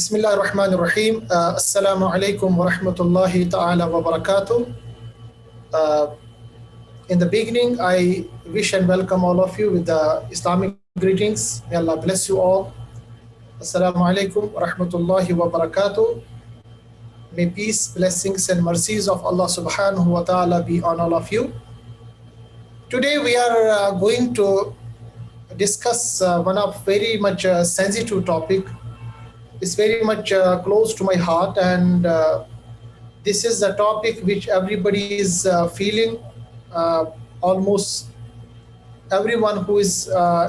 Bismillah ar-Rahman ar-Rahim. Assalamu alaikum wa rahmatullahi ta'ala wa barakatuh. In the beginning, I wish and welcome all of you with the Islamic greetings. May Allah bless you all. Assalamu alaikum wa rahmatullahi wa barakatuh. May peace, blessings, and mercies of Allah subhanahu wa ta'ala be on all of you. Today, we are going to discuss one of very much sensitive topic. It's very much close to my heart, and this is a topic which everybody is feeling. Almost everyone who is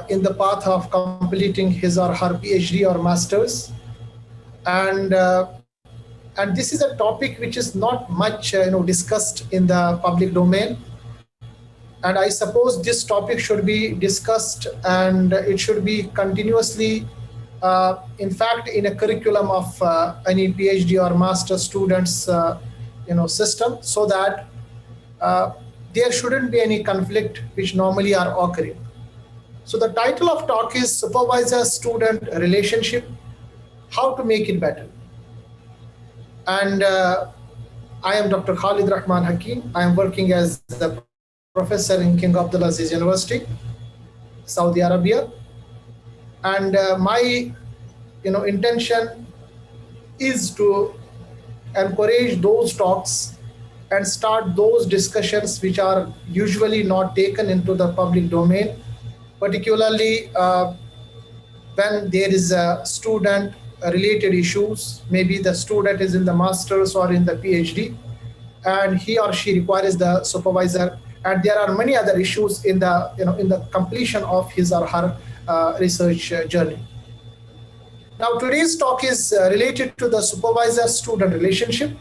in the path of completing his or her PhD or master's, and this is a topic which is not much discussed in the public domain. And I suppose this topic should be discussed, and it should be continuously. In fact, in a curriculum of any PhD or master students, system, so that there shouldn't be any conflict which normally are occurring. So the title of talk is Supervisor-Student Relationship, how to make it better. And I am Dr. Khalid Rahman Hakim. I am working as the professor in King Abdulaziz University, Saudi Arabia. And my intention is to encourage those talks and start those discussions which are usually not taken into the public domain, particularly when there is a student related issues. Maybe the student is in the master's or in the PhD, and he or she requires the supervisor, and there are many other issues in the completion of his or her research journey. Now, today's talk is related to the supervisor-student relationship.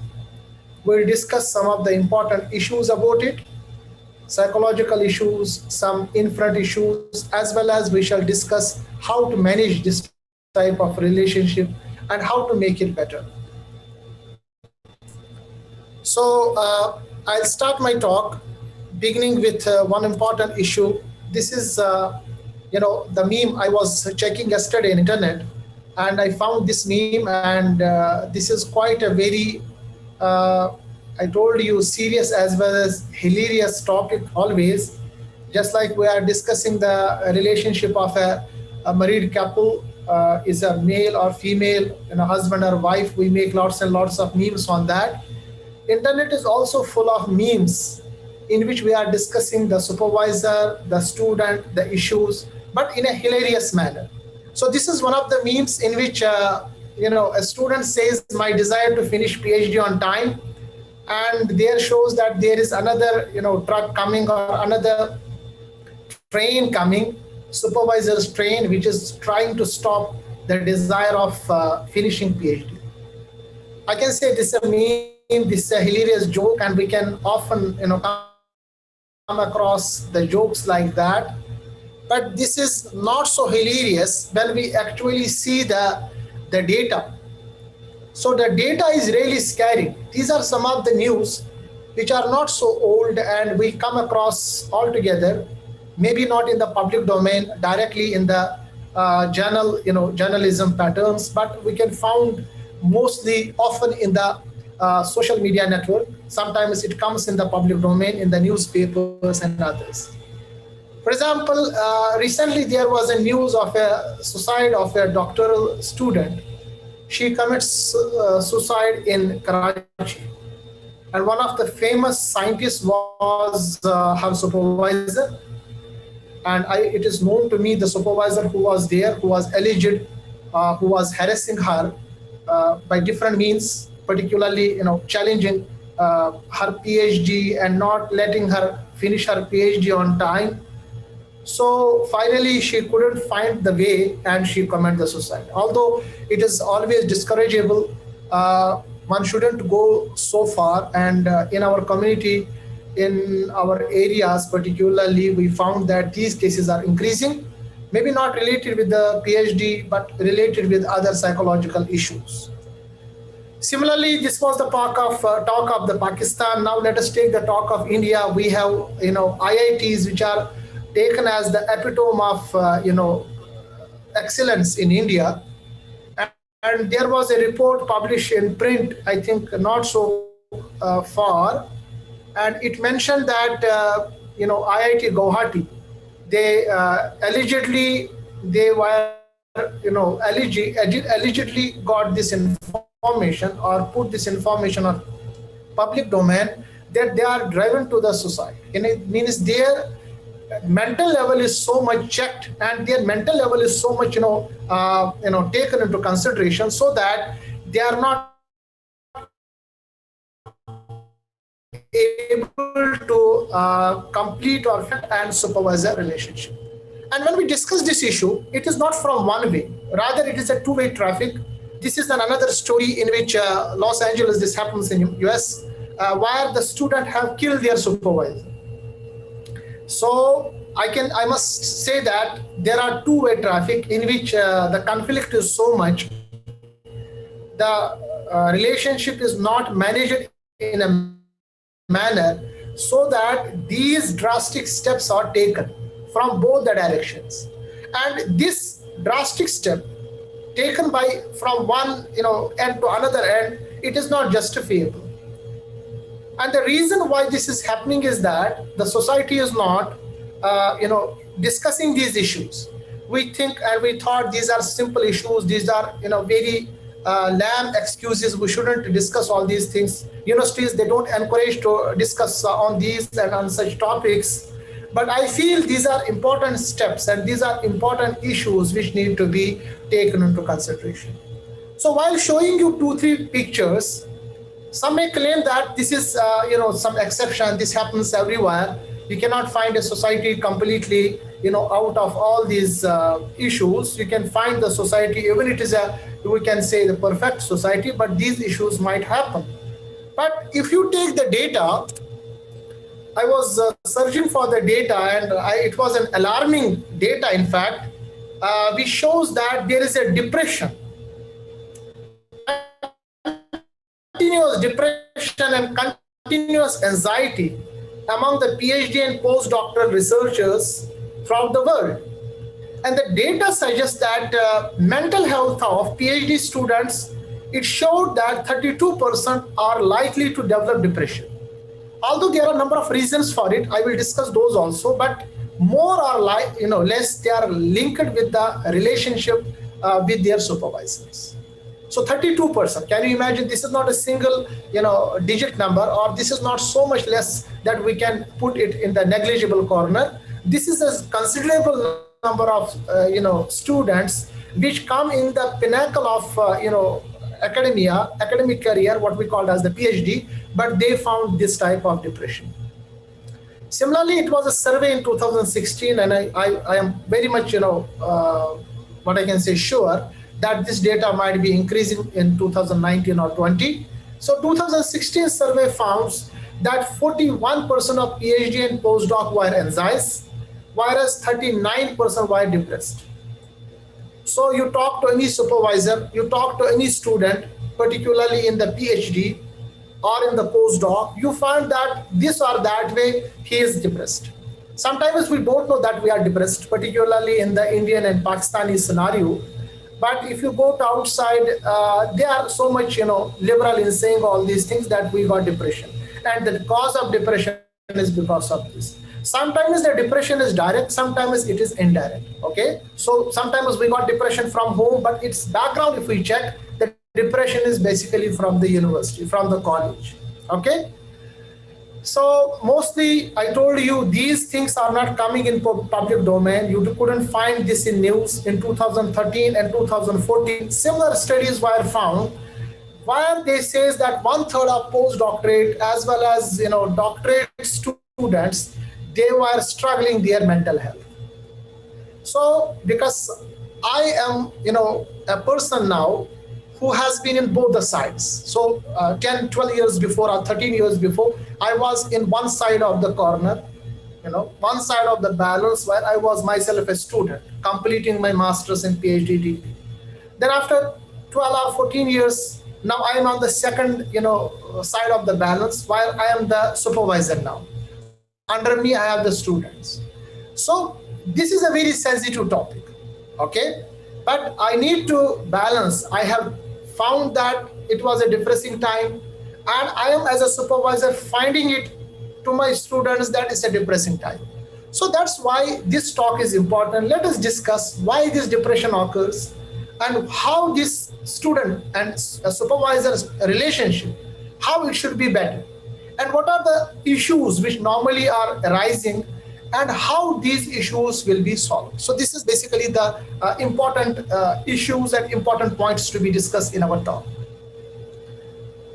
We'll discuss some of the important issues about it, psychological issues, some inferent issues, as well as we shall discuss how to manage this type of relationship and how to make it better. So I'll start my talk beginning with one important issue. This is the meme I was checking yesterday on internet, and I found this meme, and this is quite a very, I told you, serious as well as hilarious topic always. Just like we are discussing the relationship of a married couple, is a male or female, husband or wife. We make lots and lots of memes on that. Internet is also full of memes in which we are discussing the supervisor, the student, the issues, but in a hilarious manner. So this is one of the memes in which a student says, my desire to finish PhD on time, and there shows that there is another truck coming or another train coming, supervisor's train, which is trying to stop the desire of finishing PhD. I can say this is a meme, this is a hilarious joke, and we can often come across the jokes like that. But this is not so hilarious when we actually see the data. So the data is really scary. These are some of the news which are not so old, and we come across all together, maybe not in the public domain directly in the journalism patterns, but we can found mostly often in the social media network. Sometimes it comes in the public domain in the newspapers and others. For example, recently there was a news of a suicide of a doctoral student. She commits suicide in Karachi, and one of the famous scientists was her supervisor. And it is known to me the supervisor who was there, who was alleged, who was harassing her by different means, particularly challenging her PhD and not letting her finish her PhD on time. So finally, she couldn't find the way, and she committed the suicide. Although it is always discourageable, one shouldn't go so far. And in our community, in our areas particularly, we found that these cases are increasing, maybe not related with the PhD, but related with other psychological issues. Similarly, this was the talk of the Pakistan. Now let us take the talk of India. We have IITs which are taken as the epitome of excellence in India. and there was a report published in print, I think not so far, and it mentioned that IIT Guwahati, they allegedly got this information or put this information on public domain, that they are driven to the suicide. And it means their mental level is so much checked, and their mental level is so much taken into consideration, so that they are not able to complete or and supervisor relationship. And when we discuss this issue, it is not from one way, rather it is a two-way traffic. This is another story in which Los Angeles, this happens in US, where the student have killed their supervisor. So I must say that there are two-way traffic in which the conflict is so much, the relationship is not managed in a manner so that these drastic steps are taken from both the directions. And this drastic step taken from one end to another end, it is not justifiable. And the reason why this is happening is that the society is not discussing these issues. We think and we thought these are simple issues, these are very lame excuses, we shouldn't discuss all these things. Universities, they don't encourage to discuss on these and on such topics. But I feel these are important steps and these are important issues which need to be taken into consideration. So while showing you 2-3 pictures, some may claim that this is some exception, this happens everywhere. You cannot find a society completely out of all these issues. You can find the society, even it is we can say the perfect society, but these issues might happen. But if you take the data, I was searching for the data, and it was an alarming data, in fact, which shows that there is a depression, continuous depression and continuous anxiety among the PhD and postdoctoral researchers throughout the world. And the data suggests that mental health of PhD students, it showed that 32% are likely to develop depression. Although there are a number of reasons for it, I will discuss those also, but more or less they are linked with the relationship with their supervisors. So 32%, can you imagine? This is not a single digit number, or this is not so much less that we can put it in the negligible corner. This is a considerable number of students which come in the pinnacle of academic career, what we call as the PhD, but they found this type of depression. Similarly, it was a survey in 2016, and I am very much what I can say sure that this data might be increasing in 2019 or 20. So 2016 survey found that 41% of PhD and postdoc were anxious, whereas 39% were depressed. So you talk to any supervisor, you talk to any student, particularly in the PhD or in the postdoc, you find that this or that way he is depressed. Sometimes we don't know that we are depressed, particularly in the Indian and Pakistani scenario. But if you go to outside, they are so much liberal in saying all these things that we got depression. And the cause of depression is because of this. Sometimes the depression is direct, sometimes it is indirect. Okay, so sometimes we got depression from home, but its background, if we check, the depression is basically from the university, from the college. Okay, so mostly I told you these things are not coming in public domain. You couldn't find this in news. In 2013 and 2014, similar studies were found where they says that 1/3 of postdoctorate as well as doctorate students, they were struggling their mental health. So because I am a person now who has been in both the sides. So 10, 12 years before or 13 years before, I was in one side of the corner, one side of the balance, where I was myself a student completing my master's and PhD degree. Then after 12 or 14 years, now I am on the second side of the balance, while I am the supervisor now. Under me, I have the students. So this is a very sensitive topic. Okay. But I need to balance. I have found that it was a depressing time, and I am as a supervisor finding it to my students that it's a depressing time. So that's why this talk is important. Let us discuss why this depression occurs and how this student and supervisor's relationship, how it should be better, and what are the issues which normally are arising, and how these issues will be solved. So this is basically the important issues and important points to be discussed in our talk.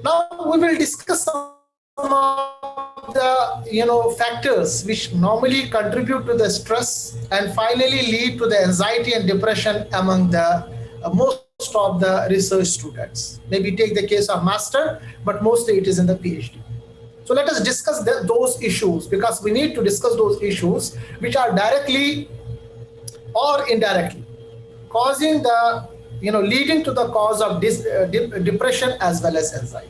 Now we will discuss some of the factors which normally contribute to the stress and finally lead to the anxiety and depression among the most of the research students. Maybe take the case of master, but mostly it is in the PhD. So let us discuss those issues, because we need to discuss those issues which are directly or indirectly causing the, leading to the cause of depression as well as anxiety.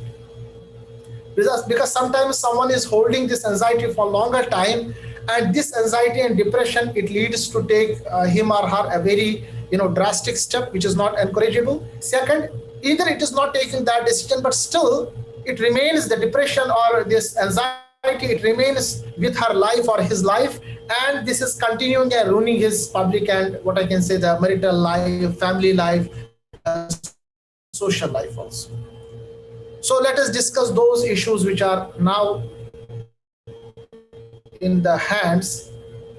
Because sometimes someone is holding this anxiety for a longer time, and this anxiety and depression, it leads to take him or her a very drastic step, which is not encourageable. Second, either it is not taking that decision, but still it remains the depression or this anxiety, it remains with her life or his life, and this is continuing and ruining his public and what I can say the marital life, family life, social life also. So let us discuss those issues which are now in the hands,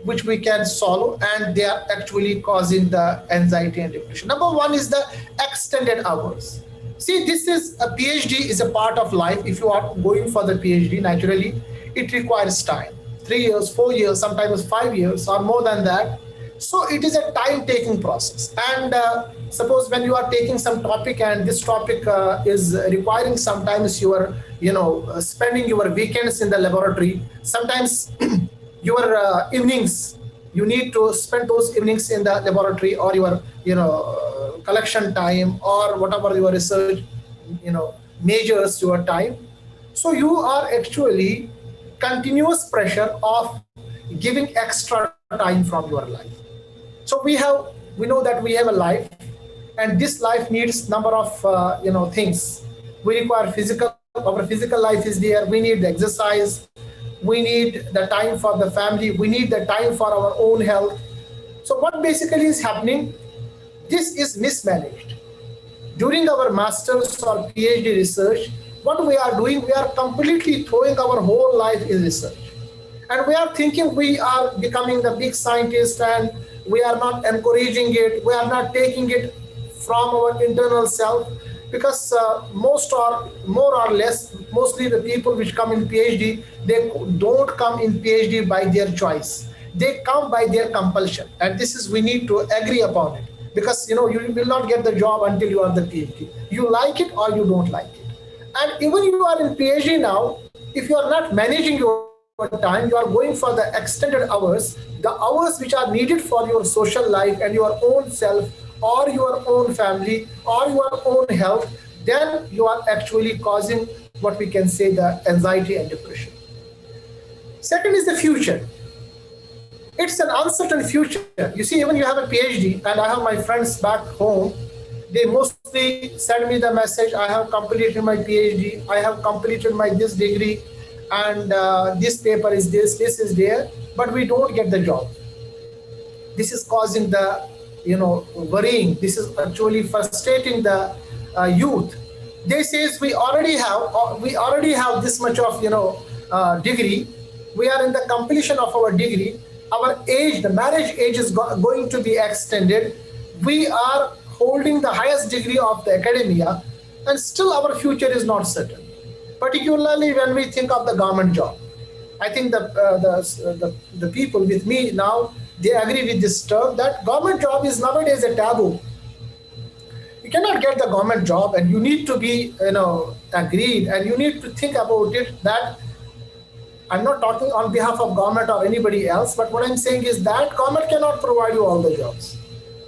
which we can solve, and they are actually causing the anxiety and depression. Number one is the extended hours. See, this is a PhD is a part of life. If you are going for the PhD, naturally, it requires time. 3 years, 4 years, sometimes 5 years or more than that. So it is a time-taking process. And suppose when you are taking some topic and this topic is requiring sometimes you are, spending your weekends in the laboratory. Sometimes your evenings, you need to spend those evenings in the laboratory, or your, collection time, or whatever your research, measures your time. So you are actually continuous pressure of giving extra time from your life. So we know that we have a life, and this life needs number of things. We require our physical life is there. We need the exercise. We need the time for the family. We need the time for our own health. So what basically is happening? This is mismanaged. During our master's or PhD research, what we are doing, we are completely throwing our whole life in research. And we are thinking we are becoming the big scientist, and we are not encouraging it. We are not taking it from our internal self, because more or less, mostly the people which come in PhD, they don't come in PhD by their choice. They come by their compulsion. And this is, we need to agree upon it, because you will not get the job until you are the PhD. You like it or you don't like it. And even you are in PhD now, if you are not managing your time, you are going for the extended hours, the hours which are needed for your social life and your own self, or your own family, or your own health, then you are actually causing what we can say the anxiety and depression. Second is the future. It's an uncertain future. You see, even you have a PhD, and I have my friends back home, they mostly send me the message, I have completed my PhD, I have completed my this degree, and this paper is this is there, but we don't get the job. This is causing the worrying. This is actually frustrating the youth. They says we already have this much of degree. We are in the completion of our degree. Our age, the marriage age, is going to be extended. We are holding the highest degree of the academia, and still our future is not certain. Particularly when we think of the government job. I think the people with me now, they agree with this term that government job is nowadays a taboo. You cannot get the government job, and you need to be agreed, and you need to think about it. That I'm not talking on behalf of government or anybody else, but what I'm saying is that government cannot provide you all the jobs.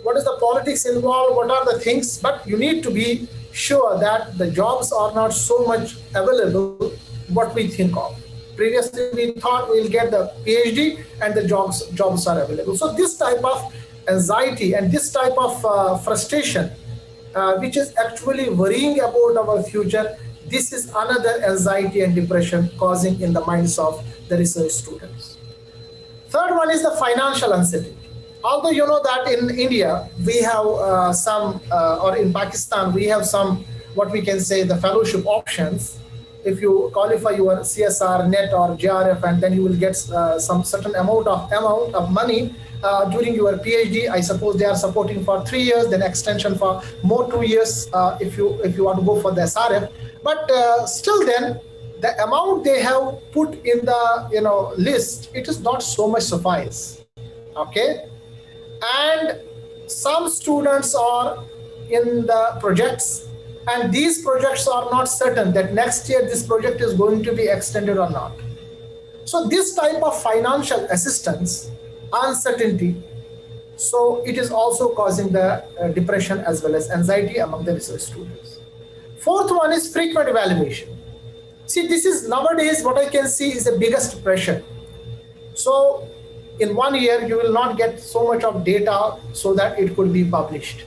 What is the politics involved? What are the things? But you need to be sure that the jobs are not so much available what we think of. Previously, we thought we'll get the PhD and the jobs are available. So this type of anxiety and this type of frustration, which is actually worrying about our future. This is another anxiety and depression causing in the minds of the research students. Third one is the financial uncertainty. Although you know that in India we have or in Pakistan we have some, what we can say, the fellowship options. If you qualify your CSR, NET or JRF, and then you will get some certain amount of money during your PhD. I suppose they are supporting for 3 years, then extension for more 2 years if you want to go for the SRF. But still, then the amount they have put in the list, it is not so much suffice. Okay, and some students are in the projects, and these projects are not certain that next year this project is going to be extended or not. So this type of financial assistance, uncertainty, so it is also causing the depression as well as anxiety among the research students. Fourth one is frequent evaluation. See, this is nowadays what I can see is the biggest pressure. So in 1 year, you will not get so much of data so that it could be published.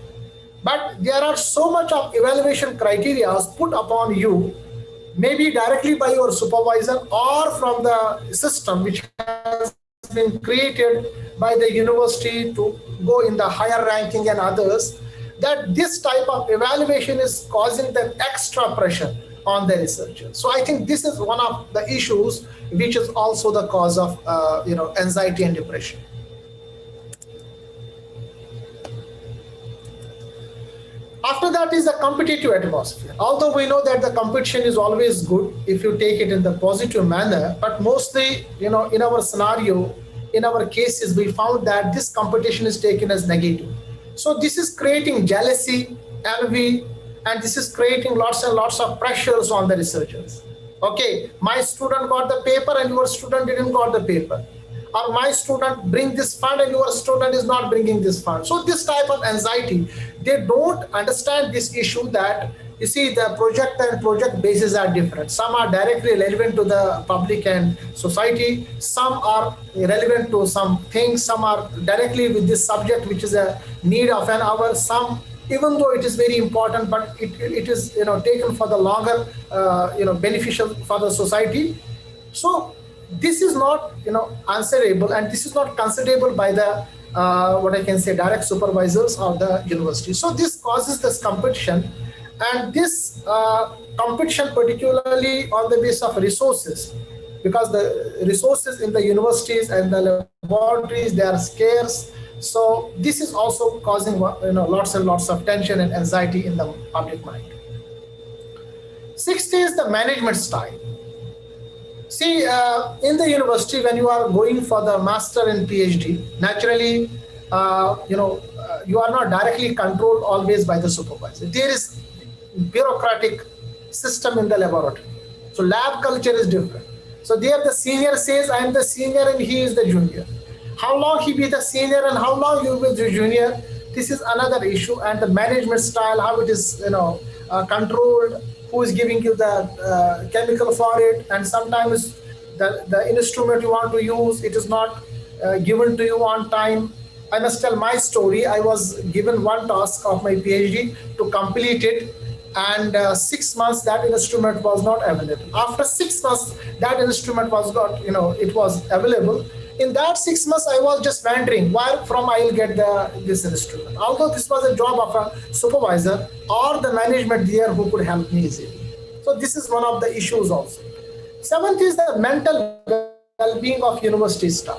But there are so much of evaluation criteria put upon you, maybe directly by your supervisor or from the system which has been created by the university to go in the higher ranking and others, that this type of evaluation is causing the extra pressure on the researcher. So I think this is one of the issues which is also the cause of anxiety and depression. After that is the competitive atmosphere. Although we know that the competition is always good if you take it in the positive manner, but mostly, in our scenario, in our cases, we found that this competition is taken as negative. So this is creating jealousy, envy, and this is creating lots and lots of pressures on the researchers. Okay, my student got the paper and your student didn't got the paper. Or my student bring this fund and your student is not bringing this fund. So this type of anxiety, they don't understand this issue that, you see, the project and project bases are different. Some are directly relevant to the public and society. Some are relevant to some things. Some are directly with this subject, which is a need of an hour. Some, even though it is very important, but it is taken for the longer beneficial for the society. So this is not answerable, and this is not considerable by the what I can say direct supervisors or the university. So this causes this competition, and this competition particularly on the basis of resources, because the resources in the universities and the laboratories, they are scarce. So this is also causing lots and lots of tension and anxiety in the public mind. Sixth is the management style. See, in the university, when you are going for the master and PhD, naturally, you are not directly controlled always by the supervisor. There is bureaucratic system in the laboratory. So lab culture is different. So there the senior says, I am the senior and he is the junior. How long he be the senior and how long you will be the junior, this is another issue. And the management style, how it is controlled, who is giving you the chemical for it, and sometimes the instrument you want to use, it is not given to you on time. I must tell my story. I was given one task of my PhD to complete it, and 6 months that instrument was not available. After 6 months, that instrument was it was available. In that 6 months, I was just wondering where from I will get this instrument. Although this was a job of a supervisor or the management there who could help me easily. So this is one of the issues also. Seventh is the mental well-being of university staff.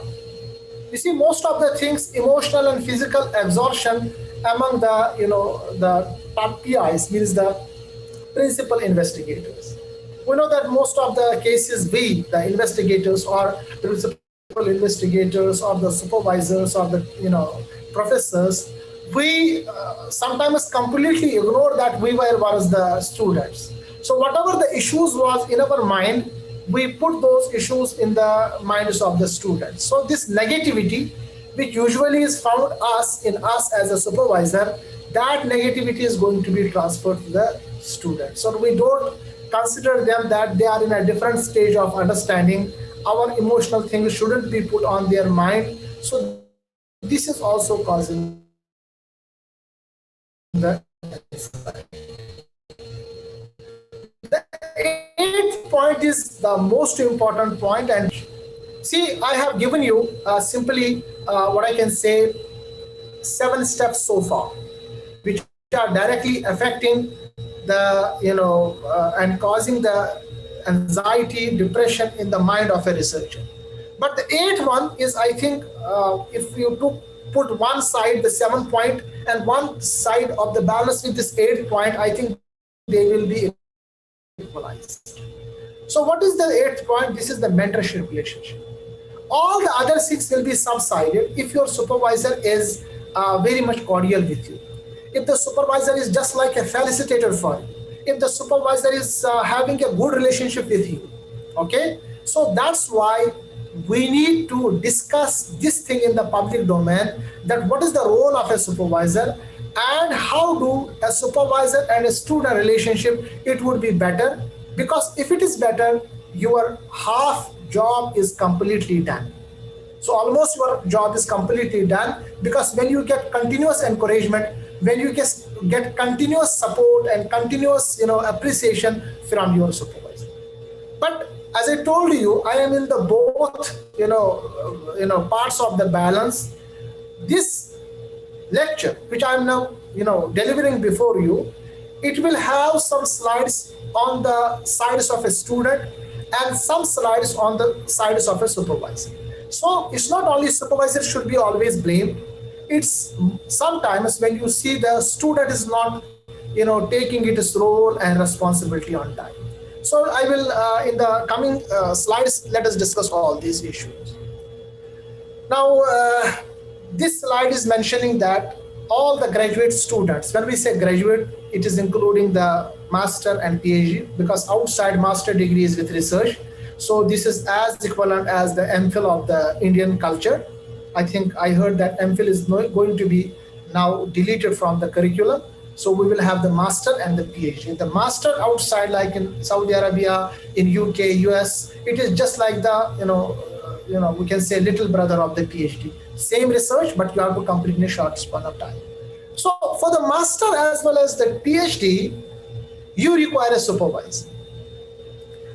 You see, most of the things, emotional and physical exhaustion among the PIs, means the principal investigators. We know that most of the cases, we, the investigators or principal investigators or the supervisors or the professors, we sometimes completely ignore that we were as the students. So whatever the issues was in our mind, we put those issues in the minds of the students. So this negativity, which usually is found in us as a supervisor, that negativity is going to be transferred to the students. So we don't consider them that they are in a different stage of understanding. Our emotional things shouldn't be put on their mind. So this is also causing the The eighth point is the most important point, and see, I have given you simply what I can say 7 steps so far, which are directly affecting and causing the anxiety, depression in the mind of a researcher. But the eighth one is, I think, if you put one side the 7 point and one side of the balance with this 8 point, I think they will be equalized. So what is the 8th point? This is the mentorship relationship. All the other 6 will be subsided if your supervisor is very much cordial with you. If the supervisor is just like a felicitator for you, if the supervisor is having a good relationship with you, okay? So that's why we need to discuss this thing in the public domain, that what is the role of a supervisor and how do a supervisor and a student relationship, it would be better, because if it is better, your half job is completely done. So almost your job is completely done, because when you get continuous encouragement, when you get continuous support and continuous appreciation from your supervisor. But as I told you, I am in the both parts of the balance. This lecture which I am now delivering before you, it will have some slides on the sides of a student and some slides on the sides of a supervisor. So it's not only supervisor should be always blamed. It's sometimes when you see the student is not taking its role and responsibility on time. So I will in the coming slides, let us discuss all these issues. Now this slide is mentioning that all the graduate students, when we say graduate, it is including the master and PhD, because outside master degree is with research. So this is as equivalent as the MPhil of the Indian culture. I think I heard that MPhil is going to be now deleted from the curriculum. So we will have the master and the PhD. The master outside, like in Saudi Arabia, in UK, US, it is just like the we can say little brother of the PhD. Same research, but you have to complete in a short span of time. So for the master as well as the PhD, you require a supervisor.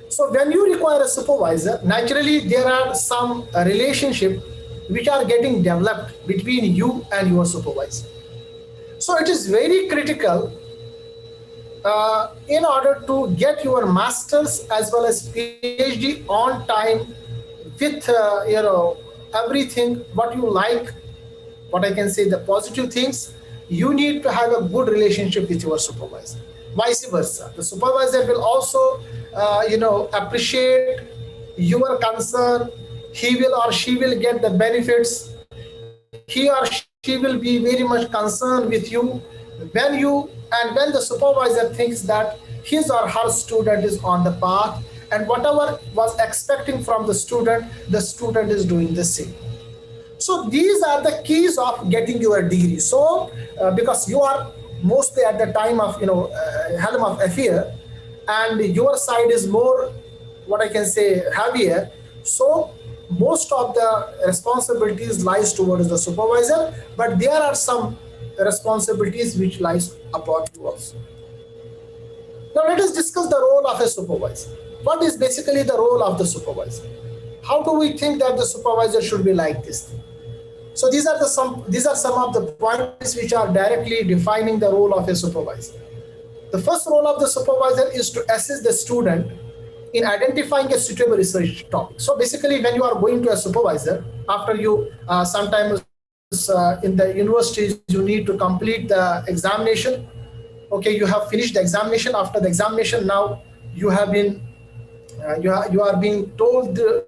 So when you require a supervisor, naturally there are some relationship which are getting developed between you and your supervisor. So it is very critical in order to get your master's as well as PhD on time with everything what you like, what I can say the positive things. You need to have a good relationship with your supervisor. Vice versa, the supervisor will also appreciate your concern. He will or she will get the benefits. He or she will be very much concerned with you when the supervisor thinks that his or her student is on the path, and whatever was expecting from the student is doing the same. So these are the keys of getting your degree. So because you are mostly at the time of helm of affair, and your side is more, what I can say, heavier. So most of the responsibilities lies towards the supervisor, but there are some responsibilities which lies upon you also. Now let us discuss the role of a supervisor. What is basically the role of the supervisor? How do we think that the supervisor should be like this? So these are some of the points which are directly defining the role of a supervisor. The first role of the supervisor is to assist the student in identifying a suitable research topic. So basically, when you are going to a supervisor, after you sometimes in the universities, you need to complete the examination. Okay, you have finished the examination. After the examination, now you have been you are being told to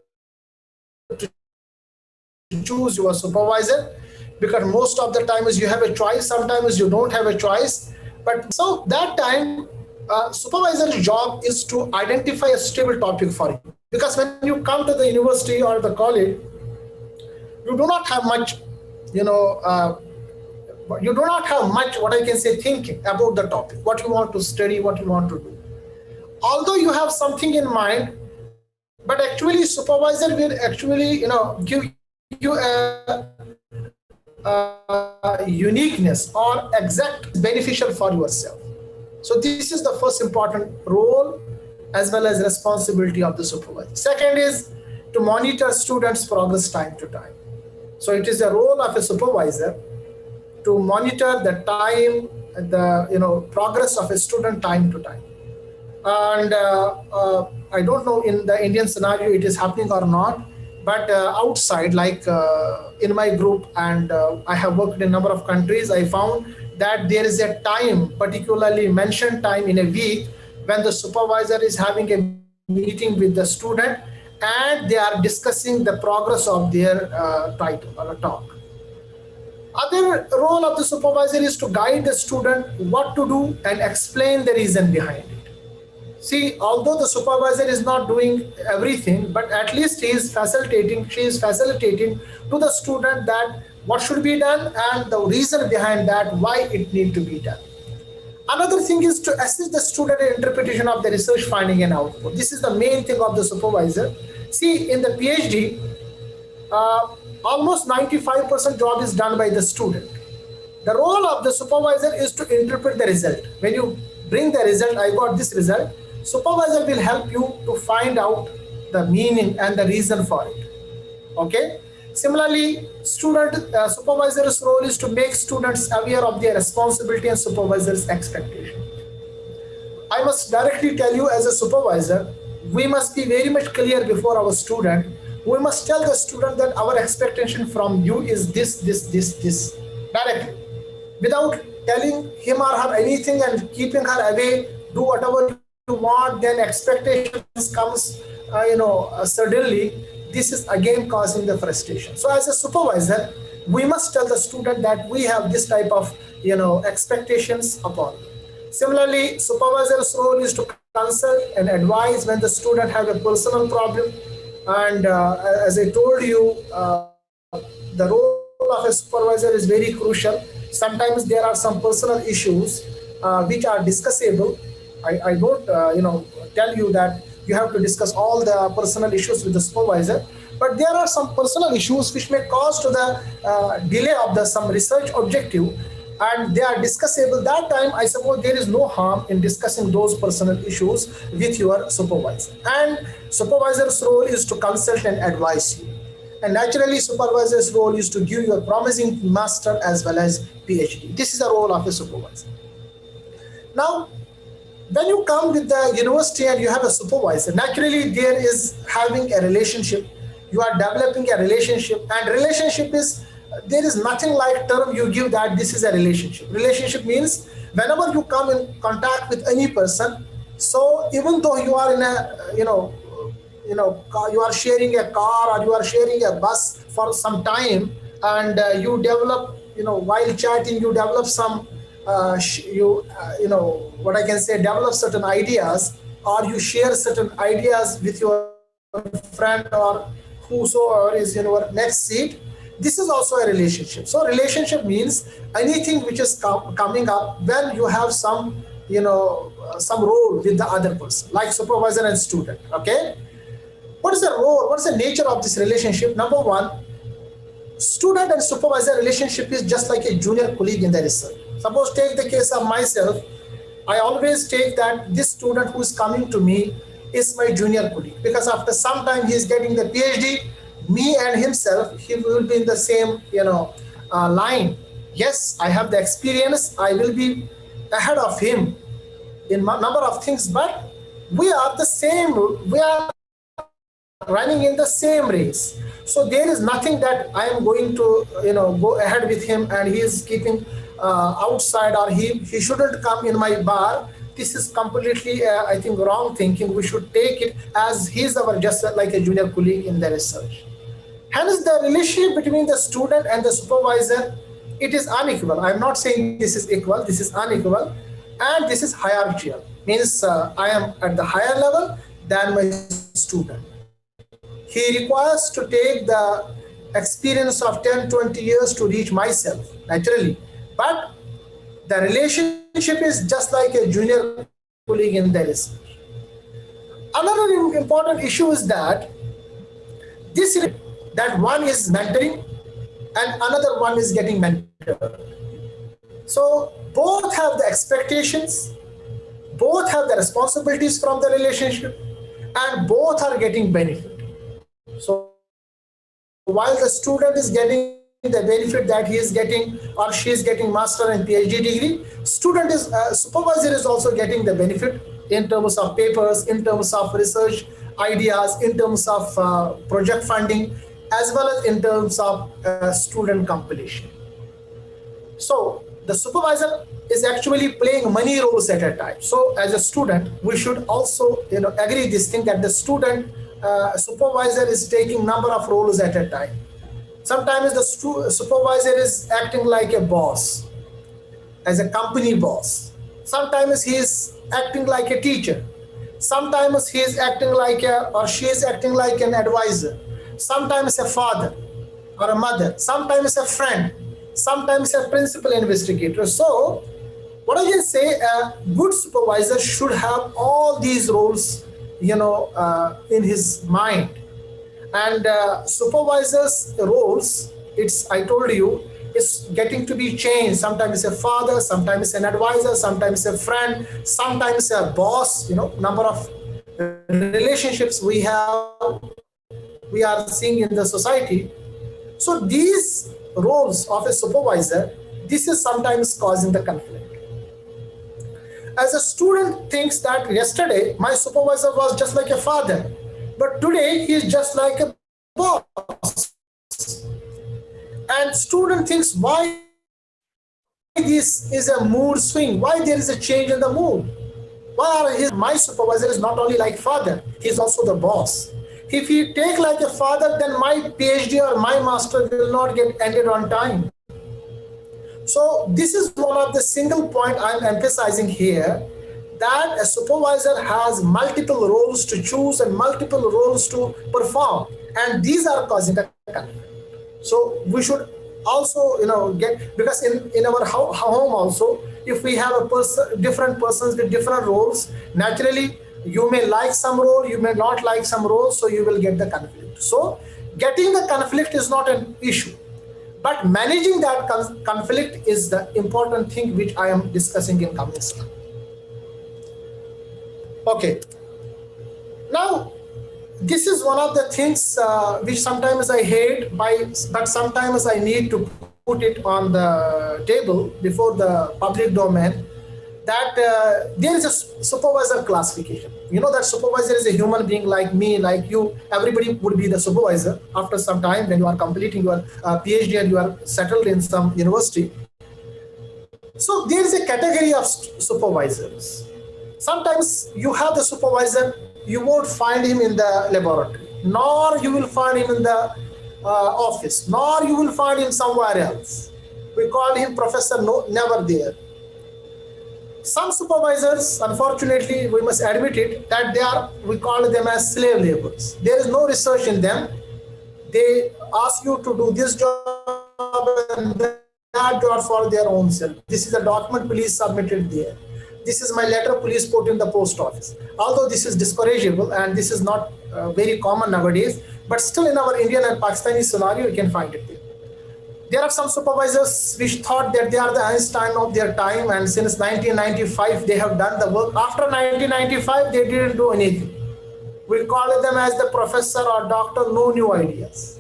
choose your supervisor, because most of the time is you have a choice, sometimes you don't have a choice. But so that time supervisor's job is to identify a suitable topic for you, because when you come to the university or the college, you do not have much what I can say thinking about the topic, what you want to study, what you want to do. Although you have something in mind, but actually supervisor will actually give you a uniqueness or exact beneficial for yourself. So this is the first important role as well as responsibility of the supervisor. Second is to monitor students' progress time to time. So it is the role of a supervisor to monitor the time, the progress of a student time to time. And I don't know in the Indian scenario it is happening or not, but outside, like in my group, and I have worked in a number of countries, I found that there is a time, particularly mentioned time in a week, when the supervisor is having a meeting with the student and they are discussing the progress of their title or talk. Other role of the supervisor is to guide the student what to do and explain the reason behind it. See, although the supervisor is not doing everything, but at least she is facilitating to the student that what should be done and the reason behind that, why it need to be done. Another thing is to assist the student in interpretation of the research finding and output. This is the main thing of the supervisor. See, in the PhD, almost 95% job is done by the student. The role of the supervisor is to interpret the result. When you bring the result, I got this result, supervisor will help you to find out the meaning and the reason for it. Okay. Similarly, supervisor's role is to make students aware of their responsibility and supervisor's expectation. I must directly tell you, as a supervisor, we must be very much clear before our student. We must tell the student that our expectation from you is this directly, without telling him or her anything and keeping her away. Do whatever you want, then expectations comes suddenly. This is again causing the frustration. So as a supervisor, we must tell the student that we have this type of expectations upon you. Similarly, supervisor's role is to consult and advise when the student have a personal problem. And as I told you, the role of a supervisor is very crucial. Sometimes there are some personal issues which are discussable. I don't tell you that you have to discuss all the personal issues with the supervisor, but there are some personal issues which may cause to the delay of some research objective, and they are discussable. That time, I suppose there is no harm in discussing those personal issues with your supervisor. And supervisor's role is to consult and advise you. And naturally, supervisor's role is to give you a promising master as well as PhD. This is the role of a supervisor. Now, when you come with the university and you have a supervisor, naturally there is having a relationship. You are developing a relationship, and relationship is, there is nothing like term you give that this is a relationship. Relationship means whenever you come in contact with any person, so even though you are in a you are sharing a car or you are sharing a bus for some time, and you develop, while chatting, you develop some what I can say, develop certain ideas, or you share certain ideas with your friend or whosoever is in your next seat. This is also a relationship. So relationship means anything which is coming up when you have some some role with the other person, like supervisor and student. Okay, what is the role, what is the nature of this relationship? Number one, student and supervisor relationship is just like a junior colleague in the research. Suppose take the case of myself. I always take that this student who is coming to me is my junior colleague, because after some time he is getting the PhD, me and himself, he will be in the same line. Yes, I have the experience, I will be ahead of him in number of things, but we are the same, we are running in the same race. So there is nothing that I am going to go ahead with him and he is keeping outside, or he shouldn't come in my bar. This is completely I think wrong thinking. We should take it as he's our just like a junior colleague in the research. Hence the relationship between the student and the supervisor, it is unequal. I'm not saying this is equal, this is unequal, and this is hierarchical. Means I am at the higher level than my student. He requires to take the experience of 10-20 years to reach myself, naturally. But the relationship is just like a junior colleague in the research. Another important issue is that one is mentoring and another one is getting mentored. So both have the expectations, both have the responsibilities from the relationship, and both are getting benefit. So while the student is getting the benefit that he is getting or she is getting master and PhD degree, supervisor is also getting the benefit in terms of papers, in terms of research ideas, in terms of project funding, as well as in terms of student completion. So the supervisor is actually playing many roles at a time. So as a student, we should also agree this thing that the student supervisor is taking number of roles at a time. Sometimes the supervisor is acting like a boss, as a company boss. Sometimes he is acting like a teacher. Sometimes he is acting like or she is acting like an advisor. Sometimes a father or a mother. Sometimes a friend. Sometimes a principal investigator. So what I can say, a good supervisor should have all these roles, in his mind. And supervisors' roles, I told you, is getting to be changed. Sometimes a father, sometimes an advisor, sometimes a friend, sometimes a boss. Number of relationships we are seeing in the society. So these roles of a supervisor, this is sometimes causing the conflict. As a student thinks that yesterday my supervisor was just like a father, but today he is just like a boss. And student thinks, why this is a mood swing? Why there is a change in the mood? My supervisor is not only like father, he is also the boss. If he take like a father, then my PhD or my master will not get ended on time. So this is one of the single point I'm emphasizing here, that a supervisor has multiple roles to choose and multiple roles to perform, and these are causing a conflict. So we should also get, because in our home also, if we have different persons with different roles, naturally you may like some role, you may not like some role, so you will get the conflict. So getting the conflict is not an issue, but managing that conflict is the important thing which I am discussing in coming slide. Okay. Now, this is one of the things which sometimes I hate, but sometimes I need to put it on the table before the public domain, that there is a supervisor classification. That supervisor is a human being like me, like you. Everybody would be the supervisor after some time when you are completing your PhD and you are settled in some university. So there is a category of supervisors. Sometimes you have the supervisor, you won't find him in the laboratory, nor you will find him in the office, nor you will find him somewhere else. We call him professor, never there. Some supervisors, unfortunately, we must admit it, that we call them as slave laborers. There is no research in them. They ask you to do this job and that job for their own self. This is a document, please submit it there. This is my letter, please put in the post office. Although this is discourageable and this is not very common nowadays, but still in our Indian and Pakistani scenario, you can find it there. There are some supervisors which thought that they are the Einstein of their time, and since 1995 they have done the work. After 1995 they didn't do anything. We call them as the professor or doctor, no new ideas.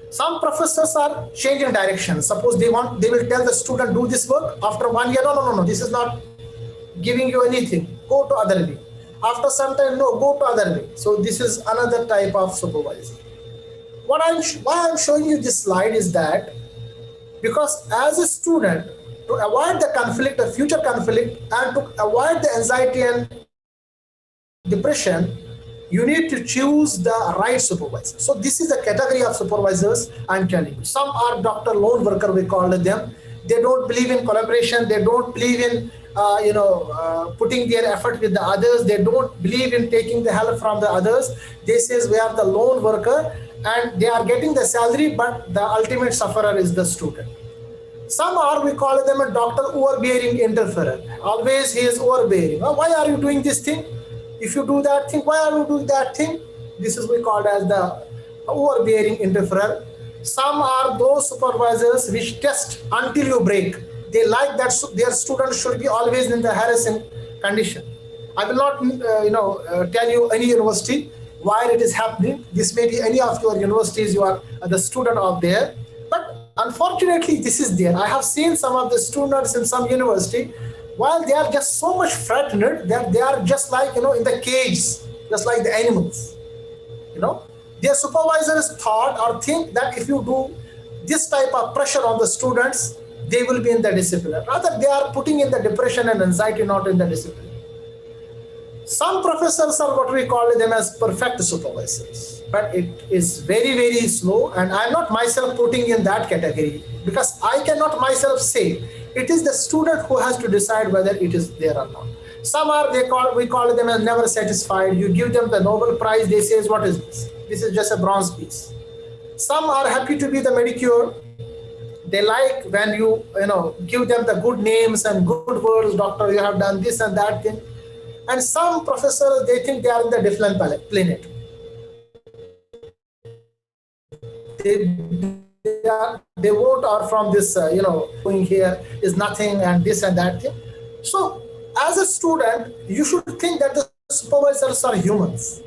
Some professors are changing direction. Suppose they will tell the student, do this work. After 1 year, no, this is not giving you anything, go to other way. After some time, no, go to other way. So this is another type of supervisor. Why I'm showing you this slide is that because as a student, to avoid the conflict, the future conflict, and to avoid the anxiety and depression, you need to choose the right supervisor. So this is the category of supervisors I'm telling you. Some are doctor lone worker, we call them. They don't believe in collaboration. They don't believe in putting their effort with the others. They don't believe in taking the help from the others. They says we are the lone worker and they are getting the salary, but the ultimate sufferer is the student. Some are, we call them a doctor overbearing interferer. Always he is overbearing. Why are you doing this thing? If you do that thing, why are you doing that thing? This is we called as the overbearing interferer. Some are those supervisors which test until you break. They like that their students should be always in the harassing condition. I will not tell you any university where it is happening. This may be any of your universities, you are the student of there, but unfortunately this is there. I have seen some of the students in some university, while they are just so much frightened that they are just like in the cage, just like the animals. Their supervisors thought or think that if you do this type of pressure on the students, they will be in the discipline. Rather, they are putting in the depression and anxiety, not in the discipline. Some professors are what we call them as perfect supervisors, but it is very, very slow, and I'm not myself putting in that category because I cannot myself say. It is the student who has to decide whether it is there or not. Some are, we call them as never satisfied. You give them the Nobel Prize, they say, what is this? This is just a bronze piece. Some are happy to be the manicure. They like when you give them the good names and good words, doctor, you have done this and that thing. And some professors, they think they are in the different planet. They vote are from this, going here is nothing and this and that thing. So as a student, you should think that the supervisors are humans.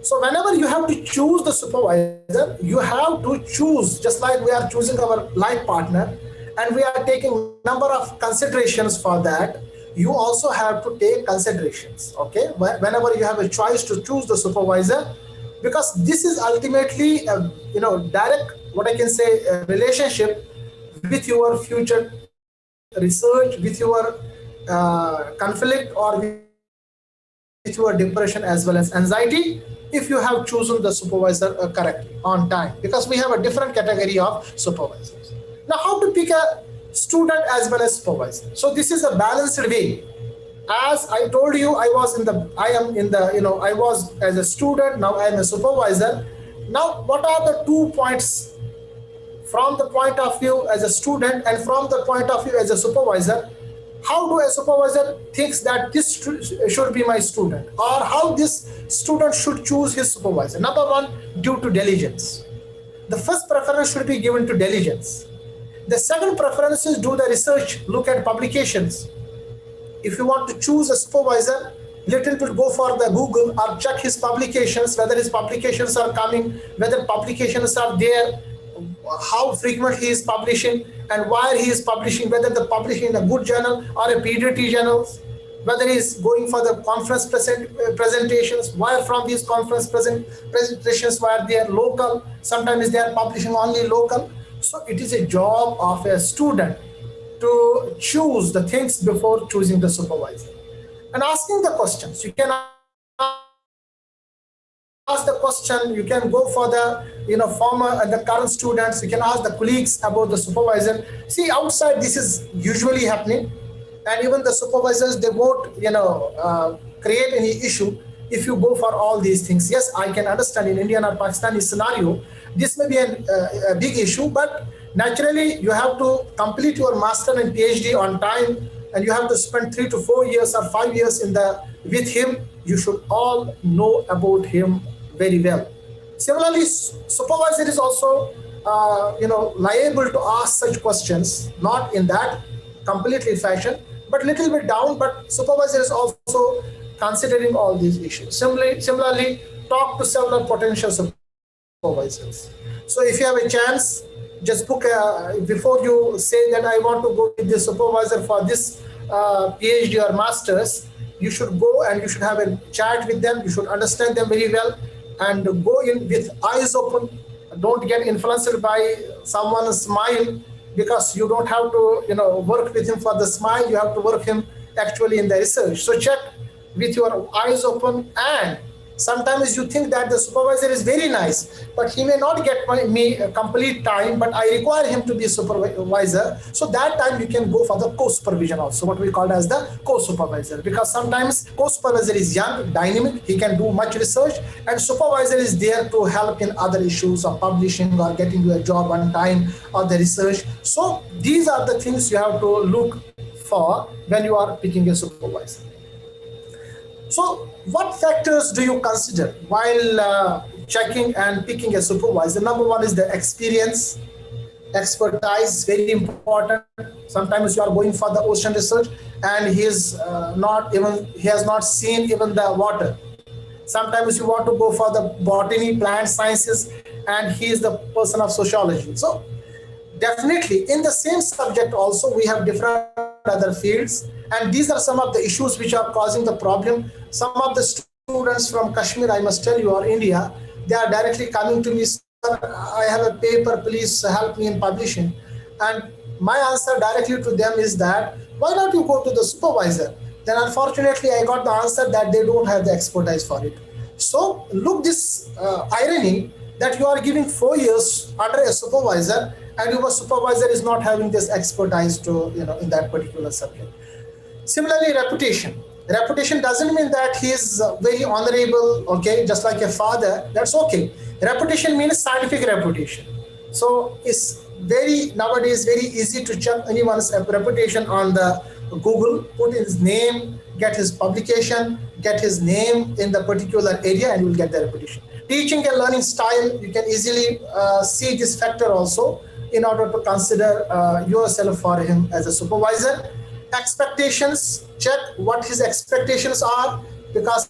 So whenever you have to choose the supervisor, you have to choose, just like we are choosing our life partner, and we are taking number of considerations for that. You also have to take considerations, okay? Whenever you have a choice to choose the supervisor, because this is ultimately a, direct, what I can say, a relationship with your future research, with your conflict, or with your depression as well as anxiety, if you have chosen the supervisor correctly on time, because we have a different category of supervisors. Now, how to pick a student as well as supervisor? So this is a balanced way. As I told you, I was as a student, now I am a supervisor. Now, what are the 2 points from the point of view as a student and from the point of view as a supervisor? How do a supervisor thinks that this should be my student, or how this student should choose his supervisor? Number one, due to diligence. The first preference should be given to diligence. The second preference is do the research, look at publications. If you want to choose a supervisor, little bit go for the Google or check his publications, whether his publications are coming, whether publications are there, how frequently he is publishing, and where he is publishing, whether the publishing in a good journal or a PDT journals, whether he is going for the conference presentations, where from these conference presentations where they are local, sometimes they are publishing only local. So it is a job of a student to choose the things before choosing the supervisor. And asking the questions, you can ask the question, you can go for the former and the current students, you can ask the colleagues about the supervisor. See, outside this is usually happening, and even the supervisors, they won't create any issue if you go for all these things. Yes, I can understand in Indian or Pakistani scenario, this may be a big issue, but naturally you have to complete your master and PhD on time, and you have to spend 3 to 4 years or 5 years with him. You should all know about him very well. Similarly, supervisor is also liable to ask such questions, not in that completely fashion, but little bit down. But supervisor is also considering all these issues. Similarly, talk to several potential supervisors. So if you have a chance, just book before you say that I want to go with the supervisor for this PhD or masters, you should go and you should have a chat with them. You should understand them very well and go in with eyes open. Don't get influenced by someone's smile, because you don't have to work with him for the smile. You have to work him actually in the research. So check with your eyes open. And sometimes you think that the supervisor is very nice, but he may not get me a complete time, but I require him to be a supervisor. So that time you can go for the co-supervision also, what we call as the co-supervisor, because sometimes co-supervisor is young, dynamic, he can do much research, and supervisor is there to help in other issues of publishing or getting you a job on time or the research. So these are the things you have to look for when you are picking a supervisor. So what factors do you consider while checking and picking a supervisor, number one is the experience. Expertise is very important. Sometimes you are going for the ocean research and he has not seen even the water. Sometimes you want to go for the botany, plant sciences, and he is the person of sociology. So definitely in the same subject also we have different other fields, and these are some of the issues which are causing the problem. Some of the students from Kashmir, I must tell you, or India, they are directly coming to me, sir, I have a paper, please help me in publishing. And my answer directly to them is that, why not you go to the supervisor? Then unfortunately I got the answer that they don't have the expertise for it. So look this irony, that you are giving 4 years under a supervisor and your supervisor is not having this expertise to, in that particular subject. Similarly, reputation. Reputation doesn't mean that he is very honorable, okay, just like a father, that's okay. Reputation means scientific reputation. So it's nowadays very easy to check anyone's reputation on the Google, put his name, get his publication, get his name in the particular area, and you will get the reputation. Teaching and learning style, you can easily see this factor also in order to consider yourself for him as a supervisor. Expectations, check what his expectations are, because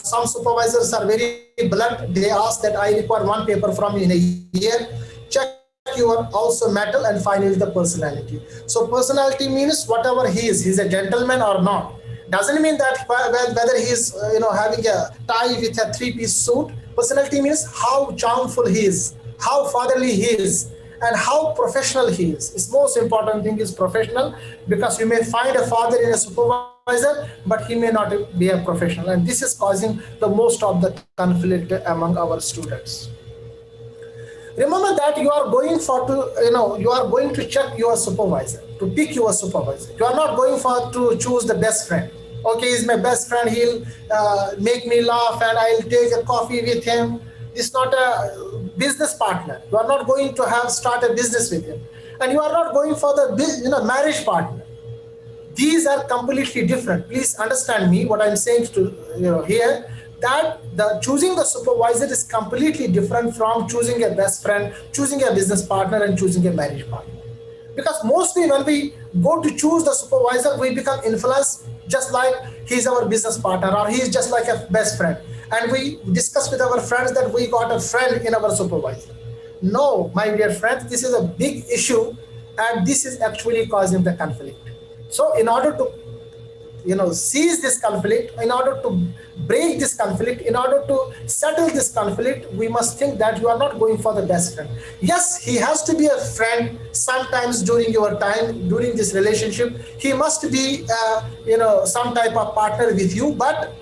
some supervisors are very blunt. They ask that I require one paper from you in a year. Check your also metal, and finally the personality. So personality means whatever he is, he's a gentleman or not. Doesn't mean that whether he's having a tie with a three-piece suit. Personality means how charmful he is, how fatherly he is, and how professional he is. It's most important thing is professional, because you may find a father in a supervisor, but he may not be a professional, and this is causing the most of the conflict among our students. Remember that you are going to check your supervisor, to pick your supervisor. You are not going to choose the best friend. Okay, he's my best friend, he'll make me laugh and I'll take a coffee with him. It's not a business partner. You are not going to start a business with him. And you are not going for the marriage partner. These are completely different. Please understand me, what I'm saying to here, that choosing the supervisor is completely different from choosing a best friend, choosing a business partner, and choosing a marriage partner. Because mostly when we go to choose the supervisor, we become influenced just like he's our business partner or he's just like a best friend. And we discuss with our friends that we got a friend in our supervisor. No, my dear friends, this is a big issue, and this is actually causing the conflict. So in order to seize this conflict, in order to break this conflict, in order to settle this conflict, we must think that you are not going for the best friend. Yes, he has to be a friend sometimes during your time, during this relationship. He must be, some type of partner with you. But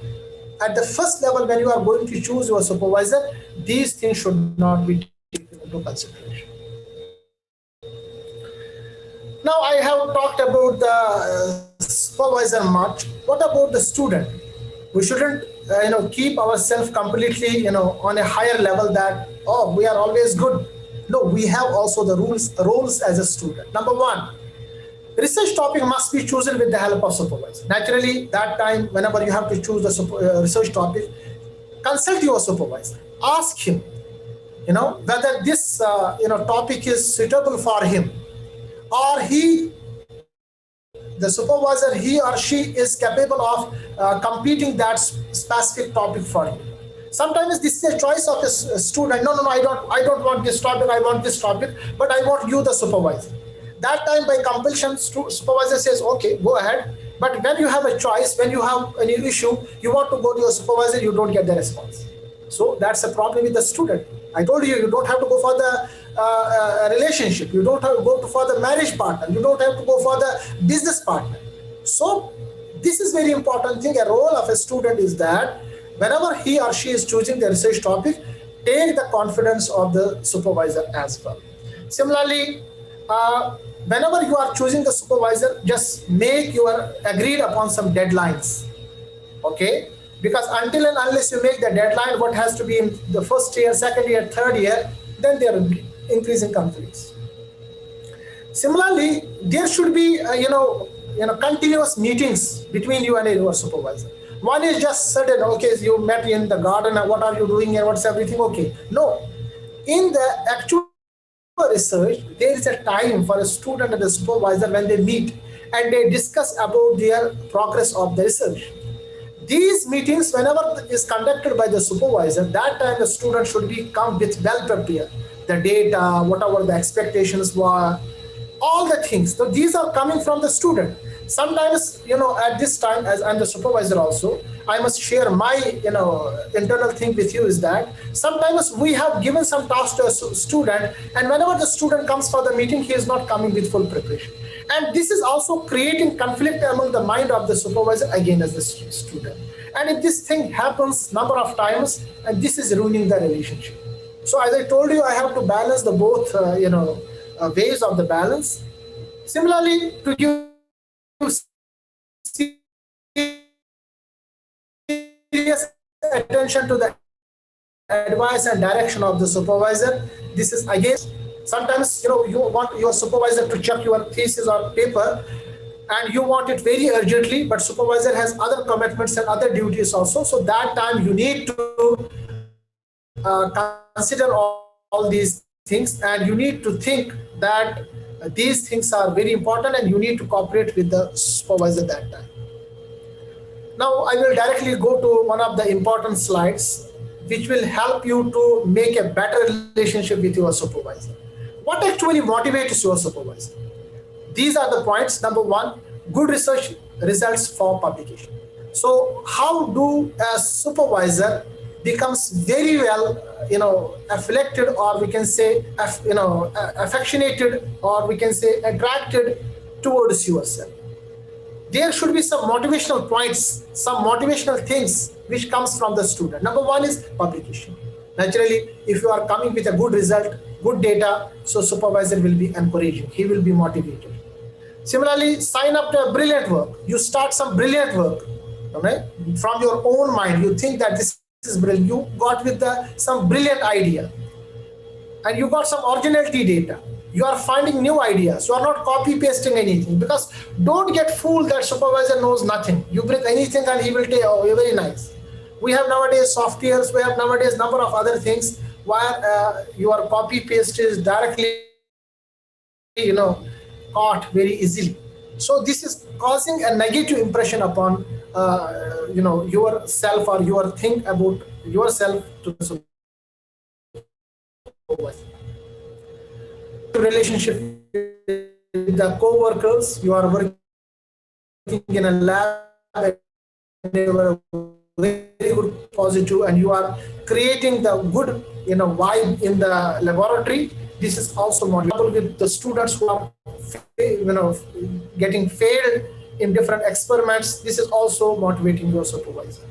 at the first level, when you are going to choose your supervisor, these things should not be taken into consideration. Now I have talked about the supervisor much. What about the student? We shouldn't keep ourselves completely on a higher level that, oh, we are always good. No, we have also the roles as a student. Number one, research topic must be chosen with the help of supervisor. Naturally, that time whenever you have to choose the research topic, consult your supervisor. Ask him whether this topic is suitable for him, or the supervisor, he or she is capable of completing that specific topic for you. Sometimes this is a choice of a student. No, I don't want this topic, I want this topic, but I want you, the supervisor. That time by compulsion, supervisor says, okay, go ahead. But when you have a choice, when you have any issue, you want to go to your supervisor, you don't get the response. So that's a problem with the student. I told you, you don't have to go for the relationship. You don't have to go for the marriage partner. You don't have to go for the business partner. So this is very important thing. A role of a student is that whenever he or she is choosing the research topic, take the confidence of the supervisor as well. Similarly, whenever you are choosing the supervisor, just make your agreed upon some deadlines. Okay? Because until and unless you make the deadline, what has to be in the first year, second year, third year, then there will be increasing conflicts. Similarly, there should be continuous meetings between you and your supervisor. One is just certain, okay, so you met in the garden, what are you doing and what's everything, okay. No, in the actual research, there is a time for a student and a supervisor when they meet and they discuss about their progress of the research. These meetings, whenever is conducted by the supervisor, that time the student should be come with well prepared. The data, whatever the expectations were, all the things. So these are coming from the student. Sometimes, at this time, as I'm the supervisor also, I must share my, internal thing with you is that sometimes we have given some task to a student, and whenever the student comes for the meeting, he is not coming with full preparation. And this is also creating conflict among the mind of the supervisor again as the student. And if this thing happens number of times, and this is ruining the relationship. So as I told you, I have to balance the both, ways of the balance. Similarly, to give serious attention to the advice and direction of the supervisor. This is again, sometimes you want your supervisor to check your thesis or paper and you want it very urgently, but supervisor has other commitments and other duties also. So that time you need to consider all these things, and you need to think that these things are very important and you need to cooperate with the supervisor that time. Now I will directly go to one of the important slides which will help you to make a better relationship with your supervisor. What actually motivates your supervisor? These are the points. Number one, good research results for publication. So how do a supervisor becomes very well, afflicted, or we can say, affectionated, or we can say attracted towards yourself? There should be some motivational points, some motivational things which comes from the student. Number one is publication. Naturally, if you are coming with a good result, good data, so supervisor will be encouraging. He will be motivated. Similarly, sign up to a brilliant work. You start some brilliant work, okay? From your own mind. You think that this is brilliant. You got with some brilliant idea, and you got some originality data. You are finding new ideas. You are not copy pasting anything, because don't get fooled that supervisor knows nothing. You bring anything and he will tell, oh, you're very nice. We have nowadays softwares, we have nowadays number of other things where your copy paste is directly, caught very easily. So this is causing a negative impression upon, yourself, or your think about yourself to the supervisor. Relationship with the co-workers, you are working in a lab, you are very good positive, and you are creating the good vibe in the laboratory. This is also motivating with the students who are getting failed in different experiments. This is also motivating your supervisor.